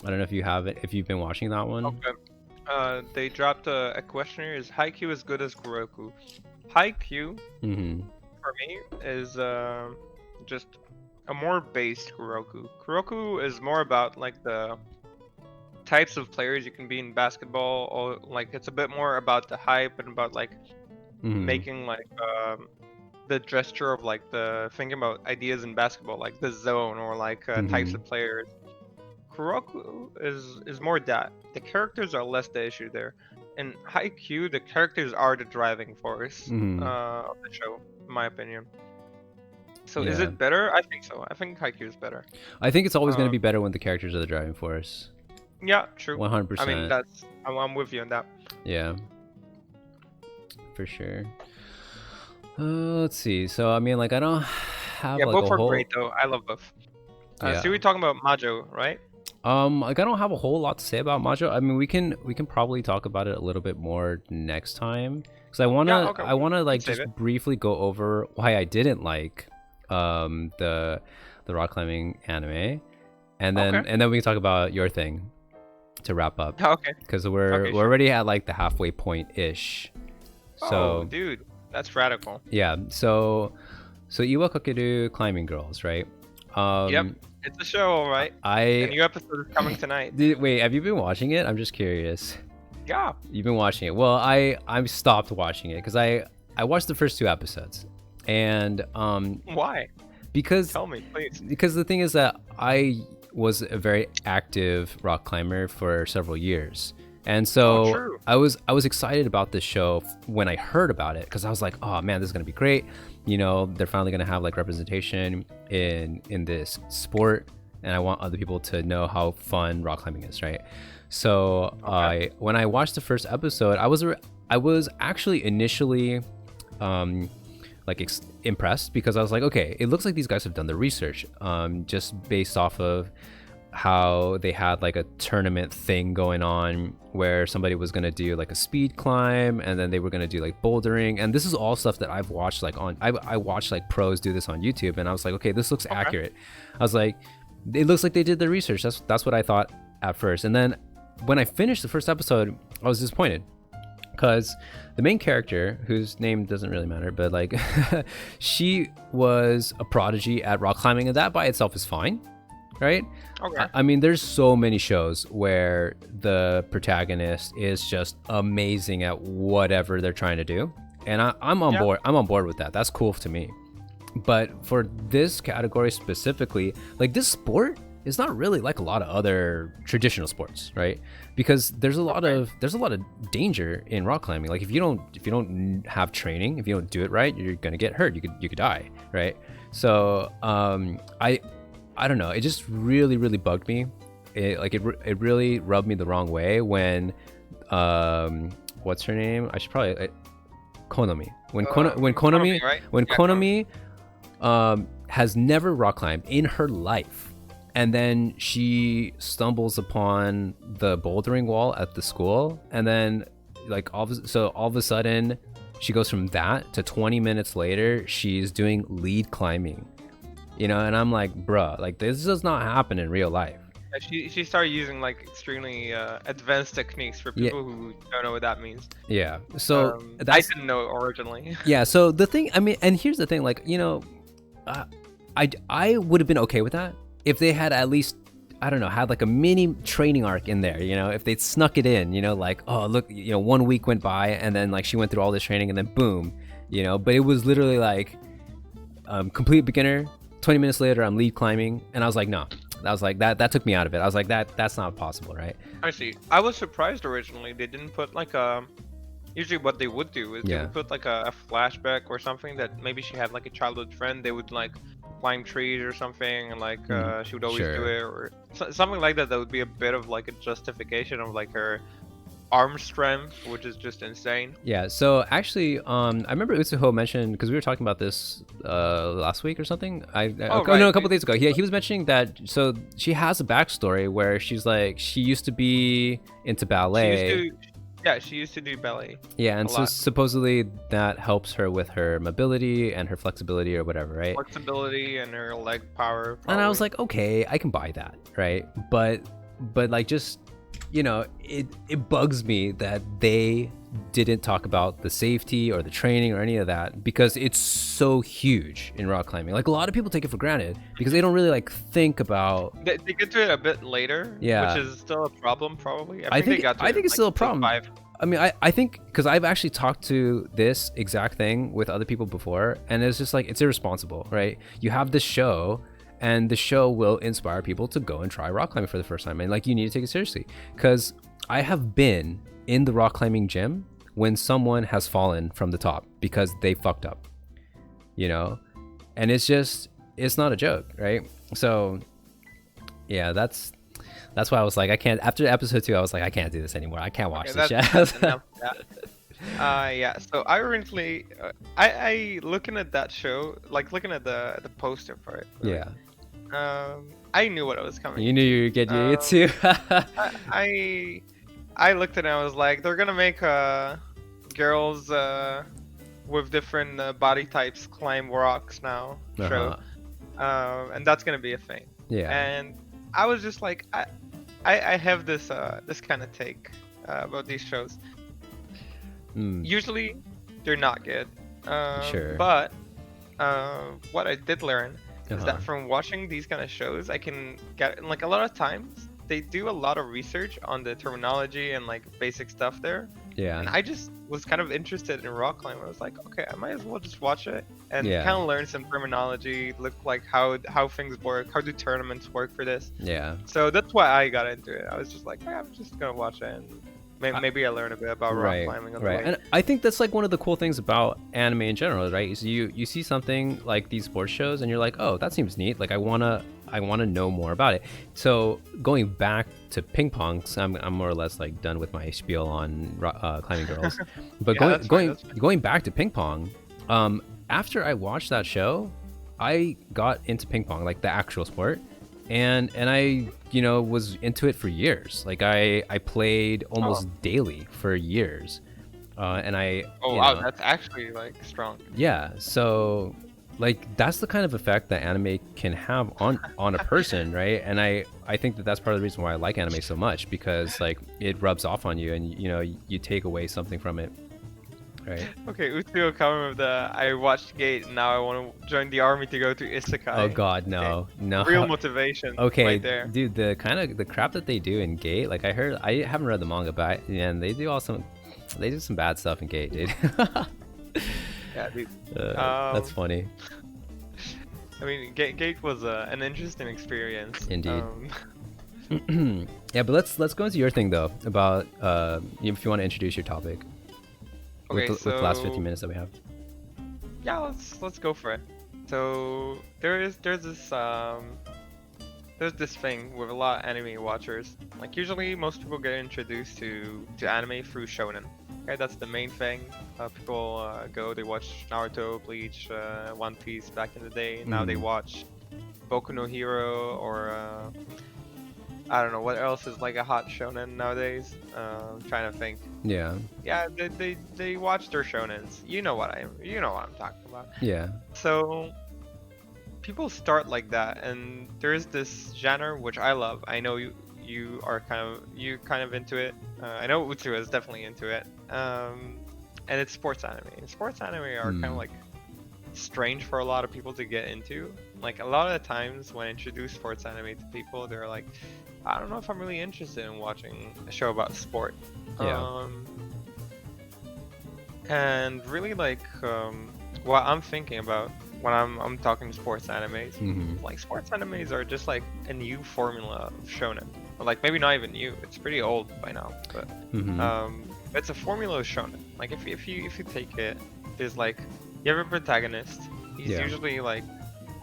I don't know if you have it. If you've been watching that one. Okay. They dropped a questionnaire. Is Haikyuu as good as Kuroku? Haikyuu, for me, is just a more based Kuroku. Kuroku is more about like the types of players you can be in basketball, or like it's a bit more about the hype and about like making like the gesture of like the thinking about ideas in basketball, like the zone or like types of players. Kuroko is more that. The characters are less the issue there. In Haikyuu, the characters are the driving force of the show, in my opinion. So is it better? I think so. I think Haikyuu is better. I think it's always going to be better when the characters are the driving force. Yeah, true. 100%. I mean, I'm with you on that. Yeah, for sure. Let's see. So I mean, like, I don't have like both a are whole... great though. I love both. So we're talking about Majo, right? Like, I don't have a whole lot to say about Majo. I mean, we can probably talk about it a little bit more next time, because I wanna like just briefly go over why I didn't like the rock climbing anime, and then we can talk about your thing to wrap up. Okay. Because we're already at like the halfway point ish. So, dude, that's radical. Yeah. So Iwa Kakeru Climbing Girls, right? Yep. It's a show, right? A new episode is coming tonight. Wait, have you been watching it? I'm just curious. Yeah. You've been watching it. Well, I stopped watching it because I watched the first 2 episodes, and why? Because tell me, please. Because the thing is that I was a very active rock climber for several years, and so I was excited about this show when I heard about it, because I was like, oh man, this is gonna be great. You know, they're finally gonna have like representation in this sport, and I want other people to know how fun rock climbing is, right? So when I watched the first episode, I was actually initially impressed, because I was like, okay, it looks like these guys have done the research, just based off of how they had like a tournament thing going on where somebody was going to do like a speed climb, and then they were going to do like bouldering, and this is all stuff that I've watched like I watched like pros do this on YouTube, and I was like, okay, this looks accurate. I was like, it looks like they did the research. That's what I thought at first, and then when I finished the first episode, I was disappointed, because the main character, whose name doesn't really matter, but like she was a prodigy at rock climbing, and that by itself is fine, right? I mean, there's so many shows where the protagonist is just amazing at whatever they're trying to do, and I'm on board. I'm on board with that. That's cool to me. But for this category specifically, like, this sport is not really like a lot of other traditional sports, right? Because there's a lot of danger in rock climbing. Like, if you don't have training, if you don't do it right, you're gonna get hurt. You could die, right? So I don't know. It just really bugged me. It really rubbed me the wrong way when what's her name? I should probably Konami. When Konami has never rock climbed in her life, and then she stumbles upon the bouldering wall at the school, and then like all of a sudden she goes from that to 20 minutes later she's doing lead climbing, you know, and I'm like, bruh, like, this does not happen in real life. She started using like extremely advanced techniques for people who don't know what that means. Yeah, so I didn't know originally. Yeah, so the thing, I mean, and here's the thing, like, you know, I would have been okay with that if they had at least, I don't know, had like a mini training arc in there, you know, if they'd snuck it in, you know, like, oh, look, you know, 1 week went by and then like she went through all this training and then boom, you know, but it was literally like complete beginner, 20 minutes later I'm lead climbing, and I was like, no. I was like, that took me out of it. I was like, that's not possible, right? I see. I was surprised originally they didn't put like a, usually what they would do is they would put like a flashback or something that maybe she had like a childhood friend. They would like climb trees or something, and like she would always do it, or something like that. That would be a bit of like a justification of like her arm strength, which is just insane. Yeah, so actually I remember Utsuho mentioned, because we were talking about this last week or something, a couple days ago. He was mentioning that, so she has a backstory where she's like, she used to be into ballet. She used to do ballet. Yeah, and so supposedly that helps her with her mobility and her flexibility or whatever, right? Flexibility and her leg power, probably. And I was like, okay, I can buy that, right? But like, just you know, it bugs me that they didn't talk about the safety or the training or any of that, because it's so huge in rock climbing. Like, a lot of people take it for granted because they don't really like think about. They get to it a bit later, Yeah. which is still a problem probably. I think they got to I it think it's like still a episode problem. 5. I mean, I think because I've actually talked to this exact thing with other people before, and it's just like, it's irresponsible, right? You have this show, and the show will inspire people to go and try rock climbing for the first time, and like, you need to take it seriously. Because I have been in the rock climbing gym when someone has fallen from the top because they fucked up, you know, and it's not a joke, right? So yeah, that's why I was like, I can't. After episode 2, I was like, I can't do this anymore. I can't watch this shit. Yeah. So I originally, I looking at that show, like looking at the poster for it. Really, Yeah. I knew what I was coming. You knew you were getting it too. I looked at it and I was like, they're gonna make girls with different body types climb rocks now show, and that's gonna be a thing. Yeah. And I was just like, I have this this kind of take about these shows. Usually, they're not good. Sure. But what I did learn is that from watching these kind of shows, I can get, like, a lot of times they do a lot of research on the terminology and like basic stuff there. Yeah. And I just was kind of interested in rock climbing. I was like, okay, I might as well just watch it and Yeah. kind of learn some terminology, look like how things work, how do tournaments work for this. Yeah. So that's why I got into it. I was just like, I'm just gonna watch it, and maybe I learn a bit about rock climbing. On the way. And I think that's like one of the cool things about anime in general, right? Is you see something like these sports shows, and you're like, oh, that seems neat. Like, I wanna know more about it. So going back to ping pong, so I'm more or less like done with my spiel on climbing girls. But going back to ping pong, after I watched that show, I got into ping pong, like the actual sport, and I, you know, was into it for years. Like, I played almost daily for years, and I. Oh wow, that's actually like strong. Yeah, so like, that's the kind of effect that anime can have on a person, right? And I think that's part of the reason why I like anime so much, because like, it rubs off on you, and you know, you take away something from it, right? Okay, Utsuo coming with the, I watched Gate, and now I want to join the army to go to Isekai. Oh god, no. Okay. No. Real motivation. Okay, right there. Dude, the crap that they do in Gate, like, I haven't read the manga, but they do some bad stuff in Gate, dude. Yeah, dude. That's funny. I mean, Gate was an interesting experience. Indeed. Yeah, but let's go into your thing though, about if you want to introduce your topic. Okay, with the last 15 minutes that we have. Yeah, let's go for it. So there's this thing with a lot of anime watchers. Like, usually most people get introduced to anime through Shounen. Okay, that's the main thing. People they watch Naruto, Bleach, One Piece back in the day. Now they watch Boku no Hero, or I don't know what else is like a hot shonen nowadays. I'm trying to think. Yeah. Yeah, they watch their shonens. You know what I'm talking about. Yeah. So people start like that, and there's this genre which I love. I know you are kind of into it. I know Utsu is definitely into it. And it's sports anime. And sports anime are kind of like strange for a lot of people to get into. Like, a lot of the times when I introduce sports anime to people, they're like, I don't know if I'm really interested in watching a show about sport. Yeah. And really, like, what I'm thinking about when I'm talking sports animes, like, sports animes are just like a new formula of shonen. Or, like, maybe not even new. It's pretty old by now, but it's a formula of shonen. Like, if you take it, there's like, you have a protagonist. He's usually like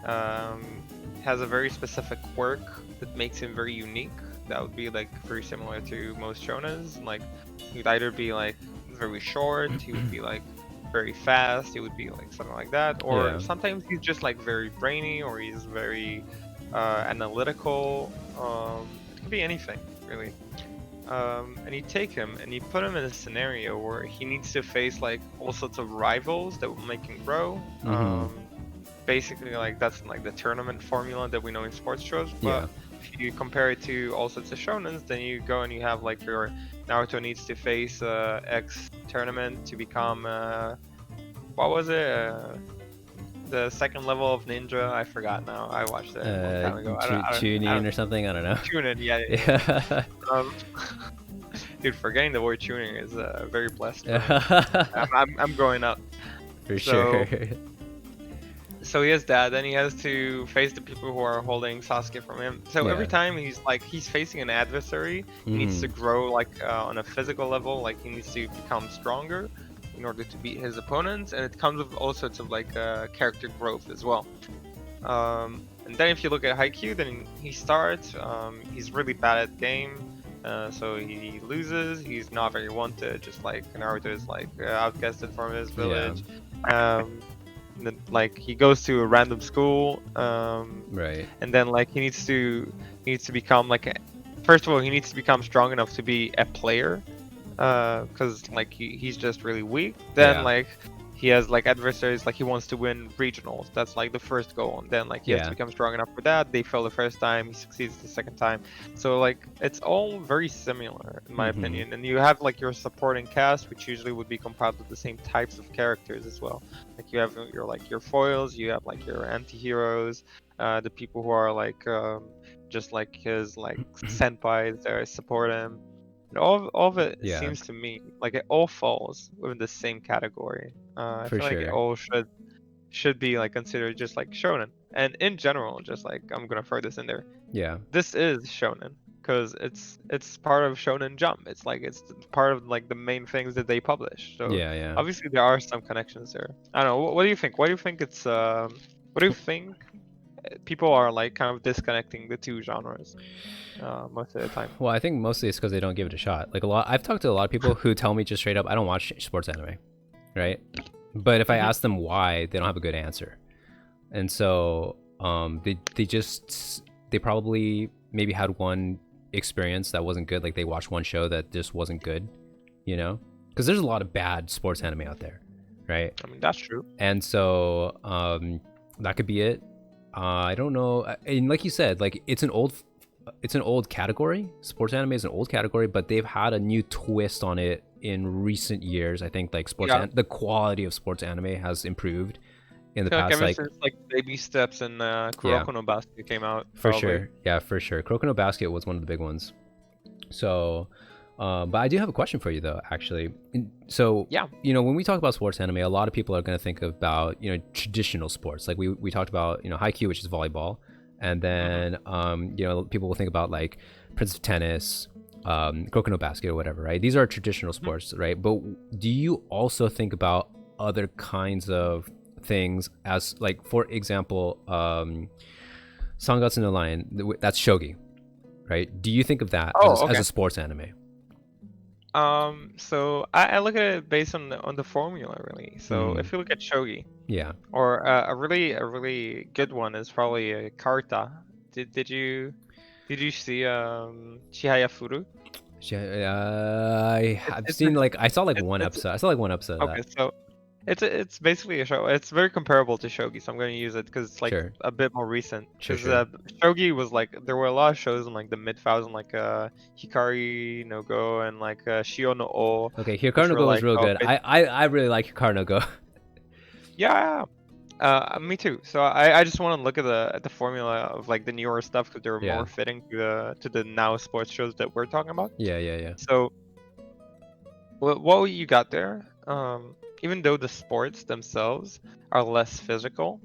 has a very specific quirk that makes him very unique. That would be like very similar to most shonens. Like, he would either be like very short, he would be like very fast, he would be like something like that, or sometimes he's just like very brainy, or he's very analytical. It could be anything really. And you take him and you put him in a scenario where he needs to face like all sorts of rivals that will make him grow. Basically, like, that's like the tournament formula that we know in sports shows. But if you compare it to also to shonens, then you go and you have like your Naruto needs to face X tournament to become what was it? The second level of ninja. I forgot now. I watched it a long time ago. I Chunin don't or something. I don't know. Shounen, yeah. Yeah. Dude, forgetting the word tuning is very blessed. For me. I'm growing up. For sure. So he has that. Then he has to face the people who are holding Sasuke from him. So every time he's facing an adversary, he needs to grow like on a physical level. Like he needs to become stronger in order to beat his opponents, and it comes with all sorts of like character growth as well. And then if you look at Haikyuu, then he starts. He's really bad at game. So he loses. He's not very wanted, just like Naruto is like outcasted from his village. Then, like he goes to a random school. Right. And then like he needs to become like first of all he needs to become strong enough to be a player, because like he's just really weak. Then like he has like adversaries, like he wants to win regionals. That's like the first goal, and then like he has to become strong enough for that. They fail the first time, he succeeds the second time. So like it's all very similar in my opinion. And you have like your supporting cast, which usually would be compiled with the same types of characters as well. Like you have your foils, you have like your anti-heroes, the people who are like just like his like senpais that support him. And all of it seems to me like it all falls within the same category. I feel like it all should be like considered just like shonen. And in general, just like I'm gonna throw this in there. Yeah. This is shonen because it's part of Shonen Jump. It's like it's part of like the main things that they publish. So obviously there are some connections there. I don't know. What do you think? Why do you think it's what do you think people are like kind of disconnecting the two genres most of the time? Well, I think mostly it's because they don't give it a shot. Like I've talked to a lot of people who tell me just straight up, I don't watch sports anime, right? But if I ask them why, they don't have a good answer. And so they probably maybe had one experience that wasn't good. Like they watched one show that just wasn't good, you know? Because there's a lot of bad sports anime out there, right? I mean, that's true. And so that could be it. I don't know. And like you said, like it's an old category. Sports anime is an old category, but they've had a new twist on it in recent years. I think like the quality of sports anime has improved in the past. Ever since like Baby Steps and Kuroko no Basket came out. For sure. Yeah, for sure. Kuroko no Basket was one of the big ones. So, but I do have a question for you though, actually. So, you know, when we talk about sports anime, a lot of people are going to think about, you know, traditional sports. Like we talked about, you know, Haikyuu, which is volleyball. And then, you know, people will think about like Prince of Tennis, Kuroko no Basket or whatever, right? These are traditional sports, right? But do you also think about other kinds of things as like, for example, Sangatsu no Lion, that's shogi, right? Do you think of that as a sports anime? So I look at it based on the formula really. So if you look at shogi, or a really good one is probably Karta. Did you see Chihaya Furu? I saw like one episode of that. So it's basically a show. It's very comparable to shogi, so I'm going to use it because it's like a bit more recent. Because shogi was like there were a lot of shows in like the mid-2000s, like Hikari no Go and like Shio no O. Okay, Hikari no Go was real good. I really like Hikari no Go. Yeah, me too. So I just want to look at the formula of like the newer stuff because they're more fitting to the now sports shows that we're talking about. Yeah. So what you got there? Even though the sports themselves are less physical,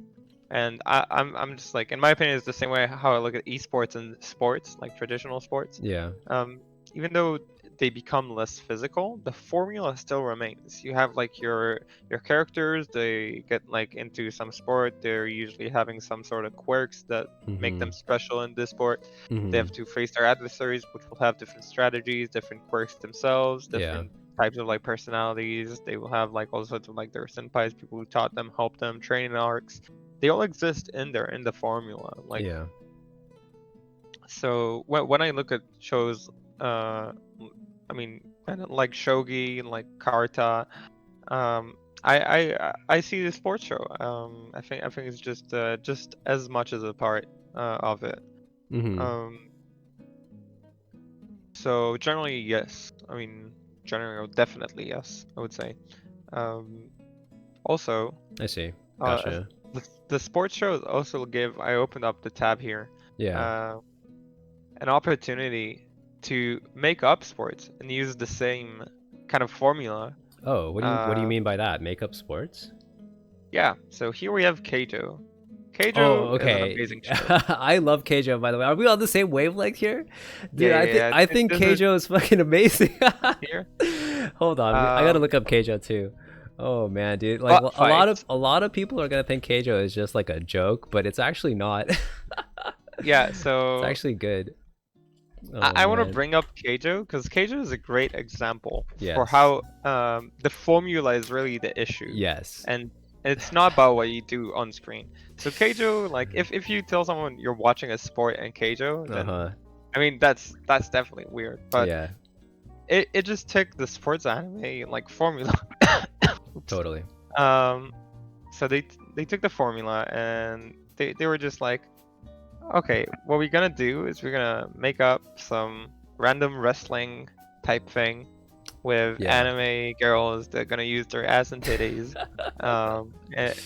and I'm just like, in my opinion, it's the same way how I look at esports and sports, like traditional sports. Even though they become less physical, the formula still remains. You have like your characters, they get like into some sport, they're usually having some sort of quirks that make them special in this sport. They have to face their adversaries, which will have different strategies, different quirks themselves, different types of like personalities. They will have like all sorts of like their senpais, people who taught them, helped them, training arcs. They all exist in there in the formula. Like so when I look at shows, I mean, like shogi and like Karta, I see the sports show. I think it's just as much as a part of it. So generally, yes. I mean, generally, definitely yes. I would say. Also, I see. uh, Gotcha. the sports shows also give. I opened up the tab here. Yeah. An opportunity to make up sports and use the same kind of formula. Oh, what do you Uh, mean by that? Makeup sports? yeah. So here we have Keijo. Oh, Keijo is an okay. amazing show. I love Keijo, by the way. Are we on the same wavelength here? Yeah, Dude, yeah, yeah. I think This is Keijo is fucking amazing. here. Hold on, I gotta look up Keijo too. Oh man, dude, like Butt fight. a lot of people are gonna think Keijo is just like a joke, but it's actually not. Yeah. It's So actually good. Oh I want to man. bring up Keijo because Keijo is a great example for Yes. how the formula is really the issue, Yes. and it's not about what you do on screen. So Keijo, like if you tell someone you're watching a sport and Keijo, then Uh-huh. I mean that's definitely weird. But Yeah, it just took the sports anime like formula. Oops. totally. So they took the formula and they were just like, okay, what we're gonna do is we're gonna make up some random wrestling type thing with Yeah. anime girls that are gonna use their ass and titties.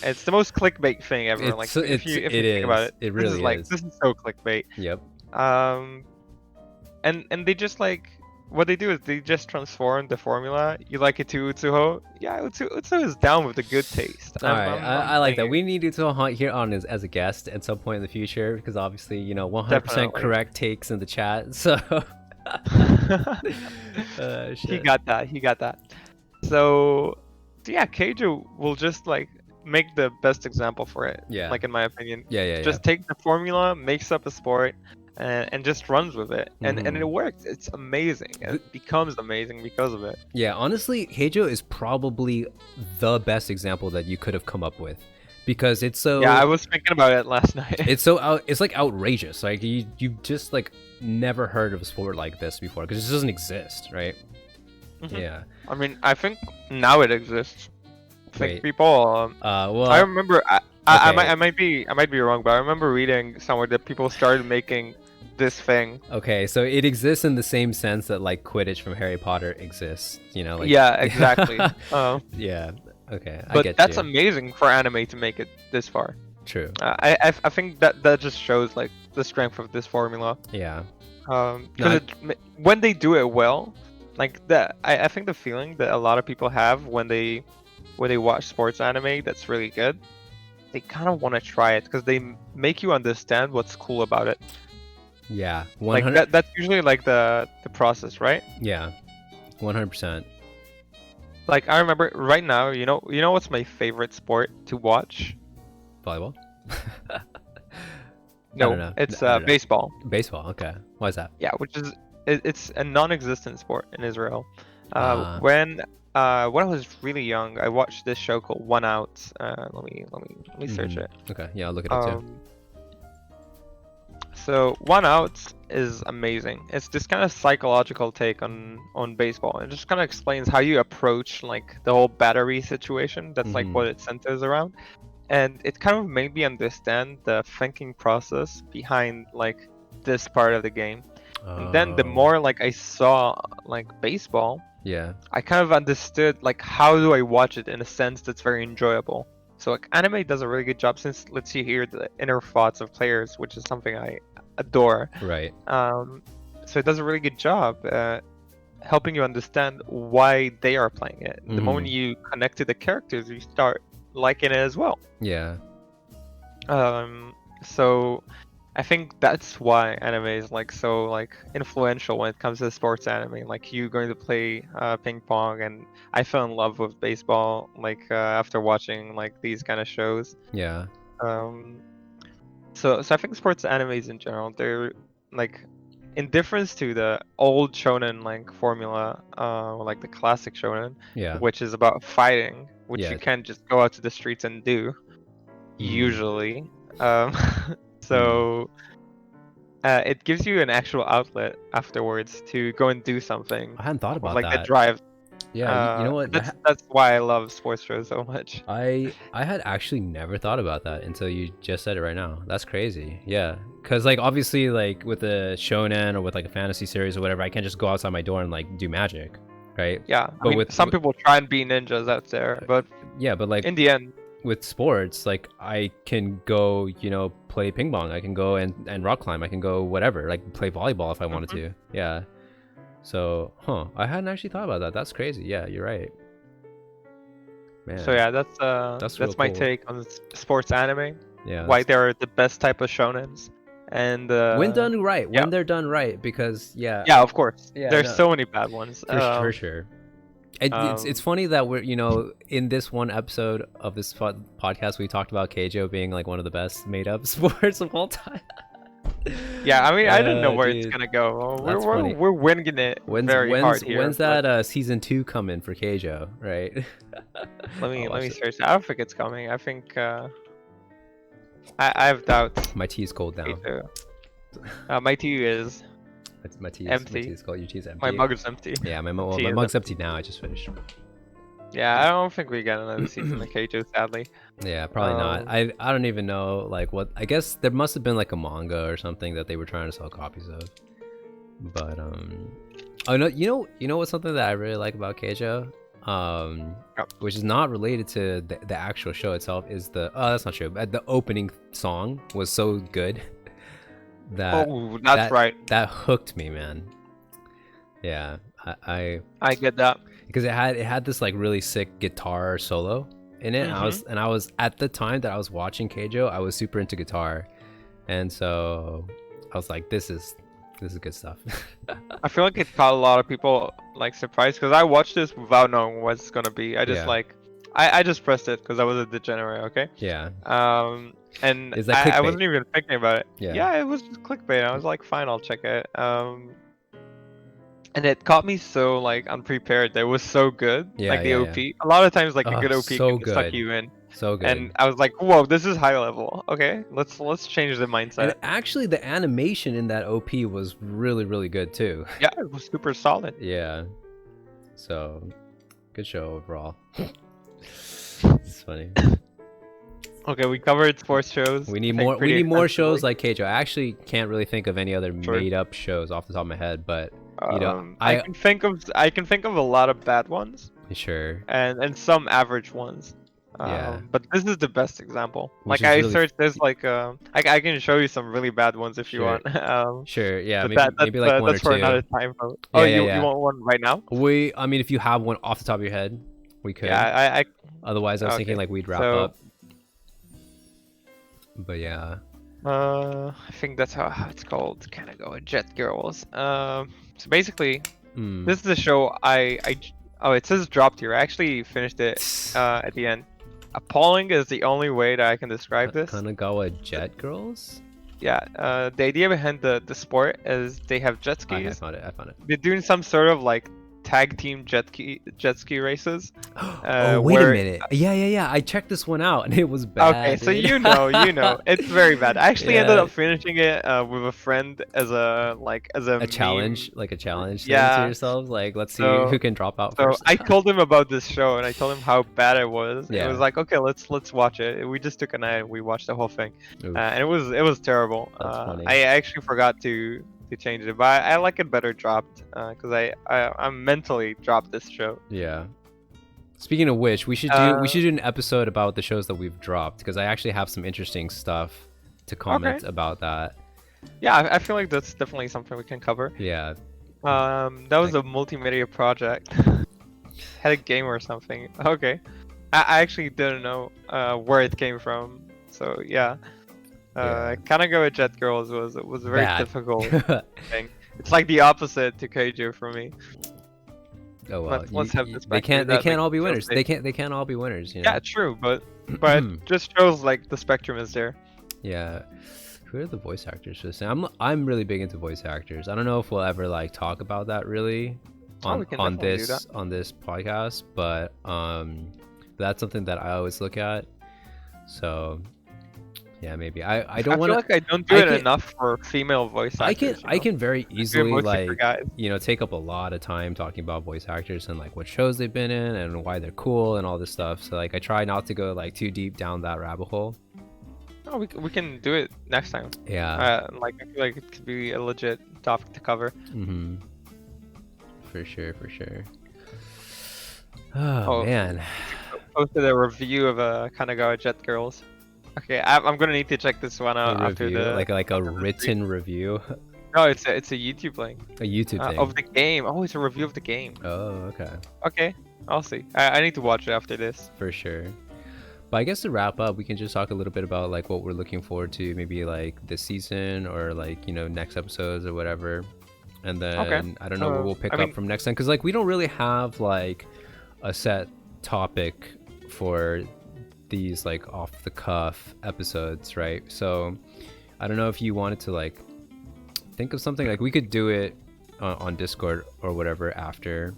It's the most clickbait thing ever. Like if you think about it, It this is really like is. this is so clickbait. Yep. Um, and they just like what they do is they just transform the formula. You like it to Utsuho? Yeah, Utsuho is down with the good taste. All right, I'm I like saying that. it. We need you to haunt here on as a guest at some point in the future because obviously, 100% Definitely. correct takes in the chat. So, He shit. got that. He got that. So yeah, Keijo will just like make the best example for it. Yeah. Like in my opinion. Yeah. Just take the formula, makes up a sport, and just runs with it. And it works. It's amazing. It becomes amazing because of it. Yeah, honestly, Heijo is probably the best example that you could have come up with because it's so. Yeah, I was thinking about it last night. It's like outrageous. Like you just like never heard of a sport like this before because it just doesn't exist, right? Mhm. Yeah. I mean, I think now it exists. I think Wait. people. Well. I remember. I Okay. might be wrong, but I remember reading somewhere that people started making this thing. Okay, so it exists in the same sense that like Quidditch from Harry Potter exists, like. Yeah, exactly. Yeah. Okay, I But get that's you. amazing for anime to make it this far. True. I think that just shows like the strength of this formula. Yeah. Because when they do it well, like that, I think the feeling that a lot of people have when they watch sports anime that's really good, they kind of want to try it because they make you understand what's cool about it. Yeah. Like that's usually like the process, right? Yeah. 100%. Like I remember right now, you know what's my favorite sport to watch? Volleyball. No, it's baseball. Baseball. Okay. Why is that? Yeah, which is it's a non-existent sport in Israel. When I was really young, I watched this show called One Out. Let me search it. Okay. Yeah, I'll look it up too. So One Out is amazing. It's this kind of psychological take on baseball. It just kind of explains how you approach like the whole battery situation. That's like what it centers around, and it kind of made me understand the thinking process behind like this part of the game. And then the more like I saw like baseball, yeah, I kind of understood like how do I watch it in a sense that's very enjoyable. So like anime does a really good job since lets you hear the inner thoughts of players, which is something I adore. Right. So it does a really good job helping you understand why they are playing it. The moment you connect to the characters, you start liking it as well. Yeah. So I think that's why anime is like so like influential when it comes to sports anime. Like you going to play ping pong, and I fell in love with baseball like after watching like these kind of shows. Yeah. So I think sports animes in general, they're like in difference to the old shonen like formula, like the classic shonen, Yeah. which is about fighting, which Yeah. you can't just go out to the streets and do usually. So it gives you an actual outlet afterwards to go and do something. I hadn't thought about like that. the drive. Yeah, you know what? That's why I love sports shows so much. I had actually never thought about that until you just said it right now. That's crazy. Yeah, because like obviously like with a shonen or with like a fantasy series or whatever, I can't just go outside my door and like do magic, right? Yeah, But I mean, some people try and be ninjas out there, but yeah, but like in the end, with sports, like I can go, you know, play ping pong. I can go and rock climb. I can go whatever, like play volleyball if I wanted to. Yeah. So, I hadn't actually thought about that. That's crazy. Yeah, you're right. Man. So yeah, that's my cool. take on sports anime. Yeah. Why they're the best type of shonens. And when done right, when they're done right, because yeah, of course, there's so many bad ones. For sure. It's funny that we're, you know, in this one episode of this podcast, we talked about Keijo being like one of the best made up sports of all time. Yeah, I mean, I didn't know where it's gonna go. We're winging it very hard here. When's that season 2 coming for Keijo, right? let me search. I don't think it's coming. I think I have doubts. My tea is cold down. My tea is my tea empty. My tea is cold. Your tea's empty. My mug is empty. Yeah, my mug's empty now. I just finished. Yeah, I don't think we get another season of Keijo, sadly. Yeah, probably not. I don't even know like what. I guess there must have been like a manga or something that they were trying to sell copies of. But oh no, you know what's something that I really like about Keijo, which is not related to the actual show itself, is that's not true. But the opening song was so good that that hooked me, man. Yeah, I get that. Because it had this like really sick guitar solo in it. And I was at the time that I was watching Keijo, I was super into guitar, and so I was like, this is good stuff. I feel like it caught a lot of people like surprised because I watched this without knowing what it's gonna be. I just I just pressed it because I was a degenerate. Okay. Yeah. And is that I wasn't even thinking about it. Yeah, it was just clickbait. I was like, fine, I'll check it. And it caught me so like unprepared. That it was so good. Like the OP. A lot of times like a good OP can suck you in. So good. And I was like, whoa, this is high level. Okay, let's change the mindset. And actually the animation in that OP was really, really good too. Yeah, it was super solid. Yeah. So good show overall. It's funny. Okay, we covered sports shows. We need more shows like Keijo. I actually can't really think of any other made up shows off the top of my head, but you know, I can think of a lot of bad ones. Sure. And some average ones. Yeah. But this is the best example. Like I searched, there's like I can show you some really bad ones if you want. Sure. Yeah. Maybe like one or two. That's for another time. You want one right now? I mean, if you have one off the top of your head, we could. Yeah. Otherwise, I was thinking like we'd wrap up. But yeah. I think that's how it's called. Kind of go Jet Girls. So basically, this is a show it says dropped here. I actually finished it at the end. Appalling is the only way that I can describe this. Kanagawa Jet Girls? Yeah, the idea behind the sport is they have jet skis. I found it. They're doing some sort of like tag team jet ski races. Oh, wait a minute. Yeah. I checked this one out and it was bad. Okay, so you know, it's very bad. I actually ended up finishing it with a friend as a challenge, like a challenge to yourselves. Like, let's see who can drop out first. I told him about this show and I told him how bad it was. Yeah. It was like, okay, let's watch it. We just took a night and we watched the whole thing, and it was terrible. That's funny. I actually forgot to change it, but I like it better dropped because I mentally dropped this show. Yeah. Speaking of which, we should do an episode about the shows that we've dropped because I actually have some interesting stuff to comment about that. Yeah, I feel like that's definitely something we can cover. Yeah. That was a multimedia project. Had a game or something. Okay. I actually didn't know where it came from. So yeah. Kanagawa Jet Girls was a very difficult thing. It's like the opposite to Keijo for me. Oh well, let's have this. They can't all be winners. They can't all be winners. You know? Yeah, true, but just shows like the spectrum is there. Yeah. Who are the voice actors for this? I'm really big into voice actors. I don't know if we'll ever like talk about that really on this podcast, but that's something that I always look at. So Yeah, maybe. I I don't want feel to. like I don't do I it can enough for female voice actors. I can very I do it easily mostly for like guys. take up a lot of time talking about voice actors and like what shows they've been in and why they're cool and all this stuff. So like I try not to go like too deep down that rabbit hole. Oh, we can do it next time. Yeah. Like I feel like it could be a legit topic to cover. Mm-hmm. For sure, for sure. Oh, Oh, man. posted a review of Kanagawa Jet Girls. Okay, I'm gonna need to check this one A out after review, the like a after the stream. written review, No, it's a YouTube link a YouTube thing. of the game. Oh, it's a review of the game. Oh, okay. Okay, I'll see. I need to watch it after this. For sure. But I guess to wrap up, we can just talk a little bit about like what we're looking forward to, maybe like this season or like next episodes or whatever. And then I don't know what we'll pick up from next time, because like we don't really have like a set topic for these like off the cuff episodes, right? So I don't know if you wanted to like think of something, like we could do it on Discord or whatever after.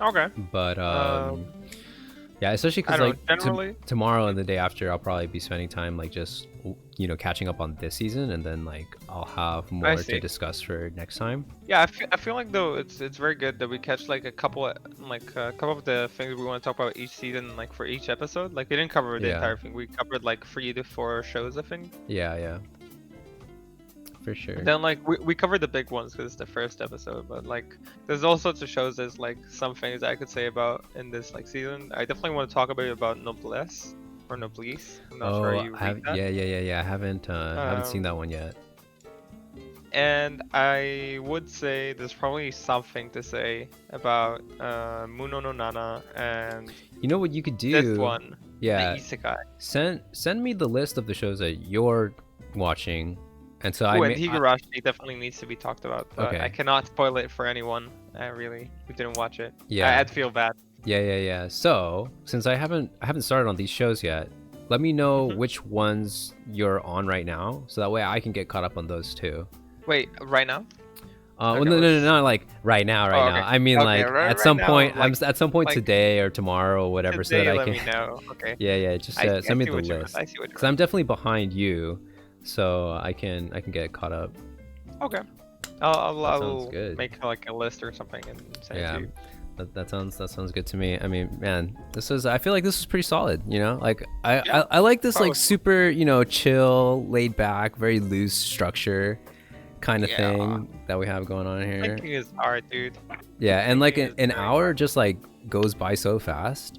Okay. But yeah, especially because like tomorrow and the day after I'll probably be spending time like just catching up on this season, and then like I'll have more to discuss for next time. Yeah, I feel like though it's very good that we catch like a couple of the things we want to talk about each season, like for each episode. Like we didn't cover the entire thing. We covered like 3 to 4 shows, I think. Yeah. For sure. Then like we covered the big ones because it's the first episode, but like there's all sorts of shows. There's like some things I could say about in this like season. I definitely want to talk about Noblesse or Noblesse. I'm not sure you read that. Yeah. I haven't seen that one yet. And I would say there's probably something to say about Muno no Nana and you know what you could do? This one. Yeah. The Isekai. Send me the list of the shows that you're watching. And so and Higurashi definitely needs to be talked about, but okay. I cannot spoil it for anyone really who didn't watch it. Yeah, I'd feel bad. Yeah. So since I haven't started on these shows yet, let me know which ones you're on right now, so that way I can get caught up on those too. Wait, right now? Okay, no, not like right now. Okay. I mean like at some point, like, at some point like, today or tomorrow or whatever, today, so that I can. Let me know. Okay. Yeah. Just send me the list. I see what because I'm definitely behind you. So I can get caught up. Okay. I'll good. make like a list or something and send it to you. That sounds good to me. I mean, man, I feel like this is pretty solid, like I like this like super, chill, laid back, very loose structure kind of thing that we have going on here. Thinking is art, dude. Yeah, and like an hour just like goes by so fast.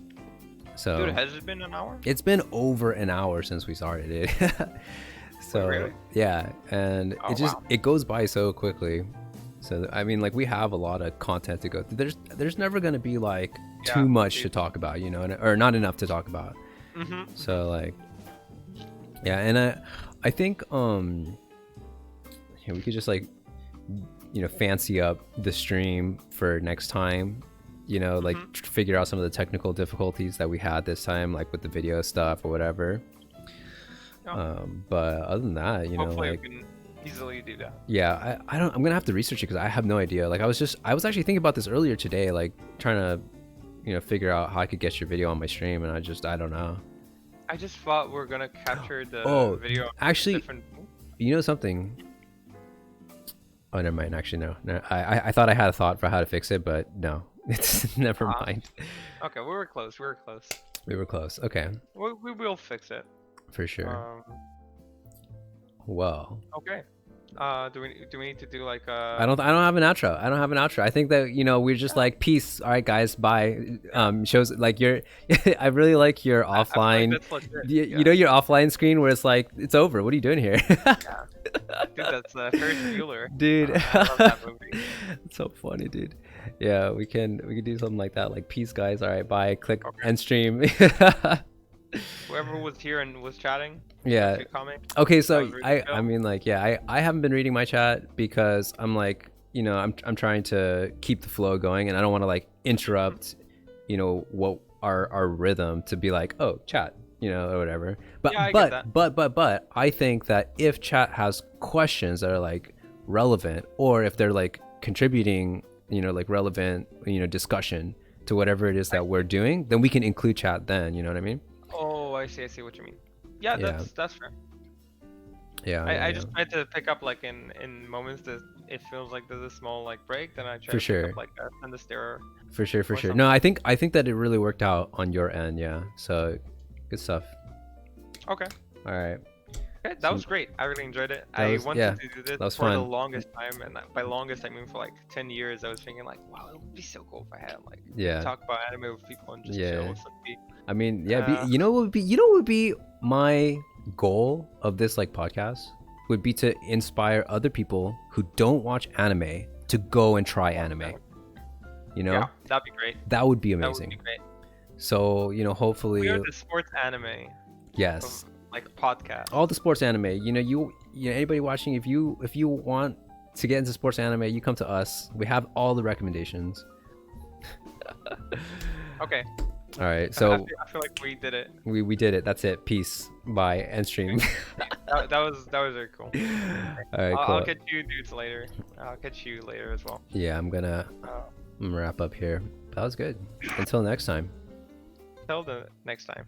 So dude, has it been an hour? It's been over an hour since we started it. So really? Yeah, and it goes by so quickly. So I mean, like we have a lot of content to go through. There's never gonna be like too much to talk about, or not enough to talk about. So like, yeah, and I think we could just like fancy up the stream for next time. Like figure out some of the technical difficulties that we had this time, like with the video stuff or whatever. But other than that, hopefully like we can easily do that. Yeah, I'm gonna have to research it because I have no idea. Like I was actually thinking about this earlier today, like trying to figure out how I could get your video on my stream, and I don't know. I just thought we're gonna capture the video. Actually, something. Oh, never mind. Actually, no. I thought I had a thought for how to fix it, but no, it's never mind. Okay, we were close. We were close. Okay. We will fix it. For sure. Well. Okay. Do we need to do like I don't have an outro. I think that we're just like peace. All right, guys. Bye. Shows like your. I really like your offline. Your offline screen where it's like it's over. What are you doing here? Dude, that's Ferris Bueller. Dude. I love that movie. It's so funny, dude. Yeah, we can do something like that. Like peace, guys. All right, bye. Click end stream. Whoever was here and was chatting. Yeah. Okay, so I mean like I haven't been reading my chat because I'm like I'm trying to keep the flow going, and I don't want to like interrupt what our rhythm to be like, oh, chat, or whatever. But but I think that if chat has questions that are like relevant, or if they're like contributing like relevant discussion to whatever it is that we're doing, then we can include chat then, you know what I mean? Oh, I see what you mean. Yeah, that's fair. Yeah, I just try to pick up like in moments that it feels like there's a small like break, then I try for to pick sure. up like a Thunderstare For sure, for or sure. something. No, I think that it really worked out on your end. Yeah. So, good stuff. Okay. All right. Okay, that was great. I really enjoyed it. That I was, wanted yeah, to do this that was for the fun. longest time, and by longest I mean for like 10 years. I was thinking like, wow, it would be so cool if I had like Yeah. talk about anime with people and just Yeah. chill with some I mean, yeah. Uh, You know what would be? You know what would be my goal of this like podcast would be to inspire other people who don't watch anime to go and try anime. You know? Yeah, that'd be great. That would be That would amazing. be great. So, you know, hopefully, We are the sports anime yes. of like podcast. All the sports anime. You know, you anybody watching, if you want to get into sports anime, you come to us. We have all the recommendations. Okay. All right. So I feel like we did it. we did it. That's it. Peace. Bye. End stream. That was very cool. All right. Cool. I'll catch you dudes later. I'll catch you later as well. Yeah, I'm gonna wrap up here. That was good. Until next time. Till the next time.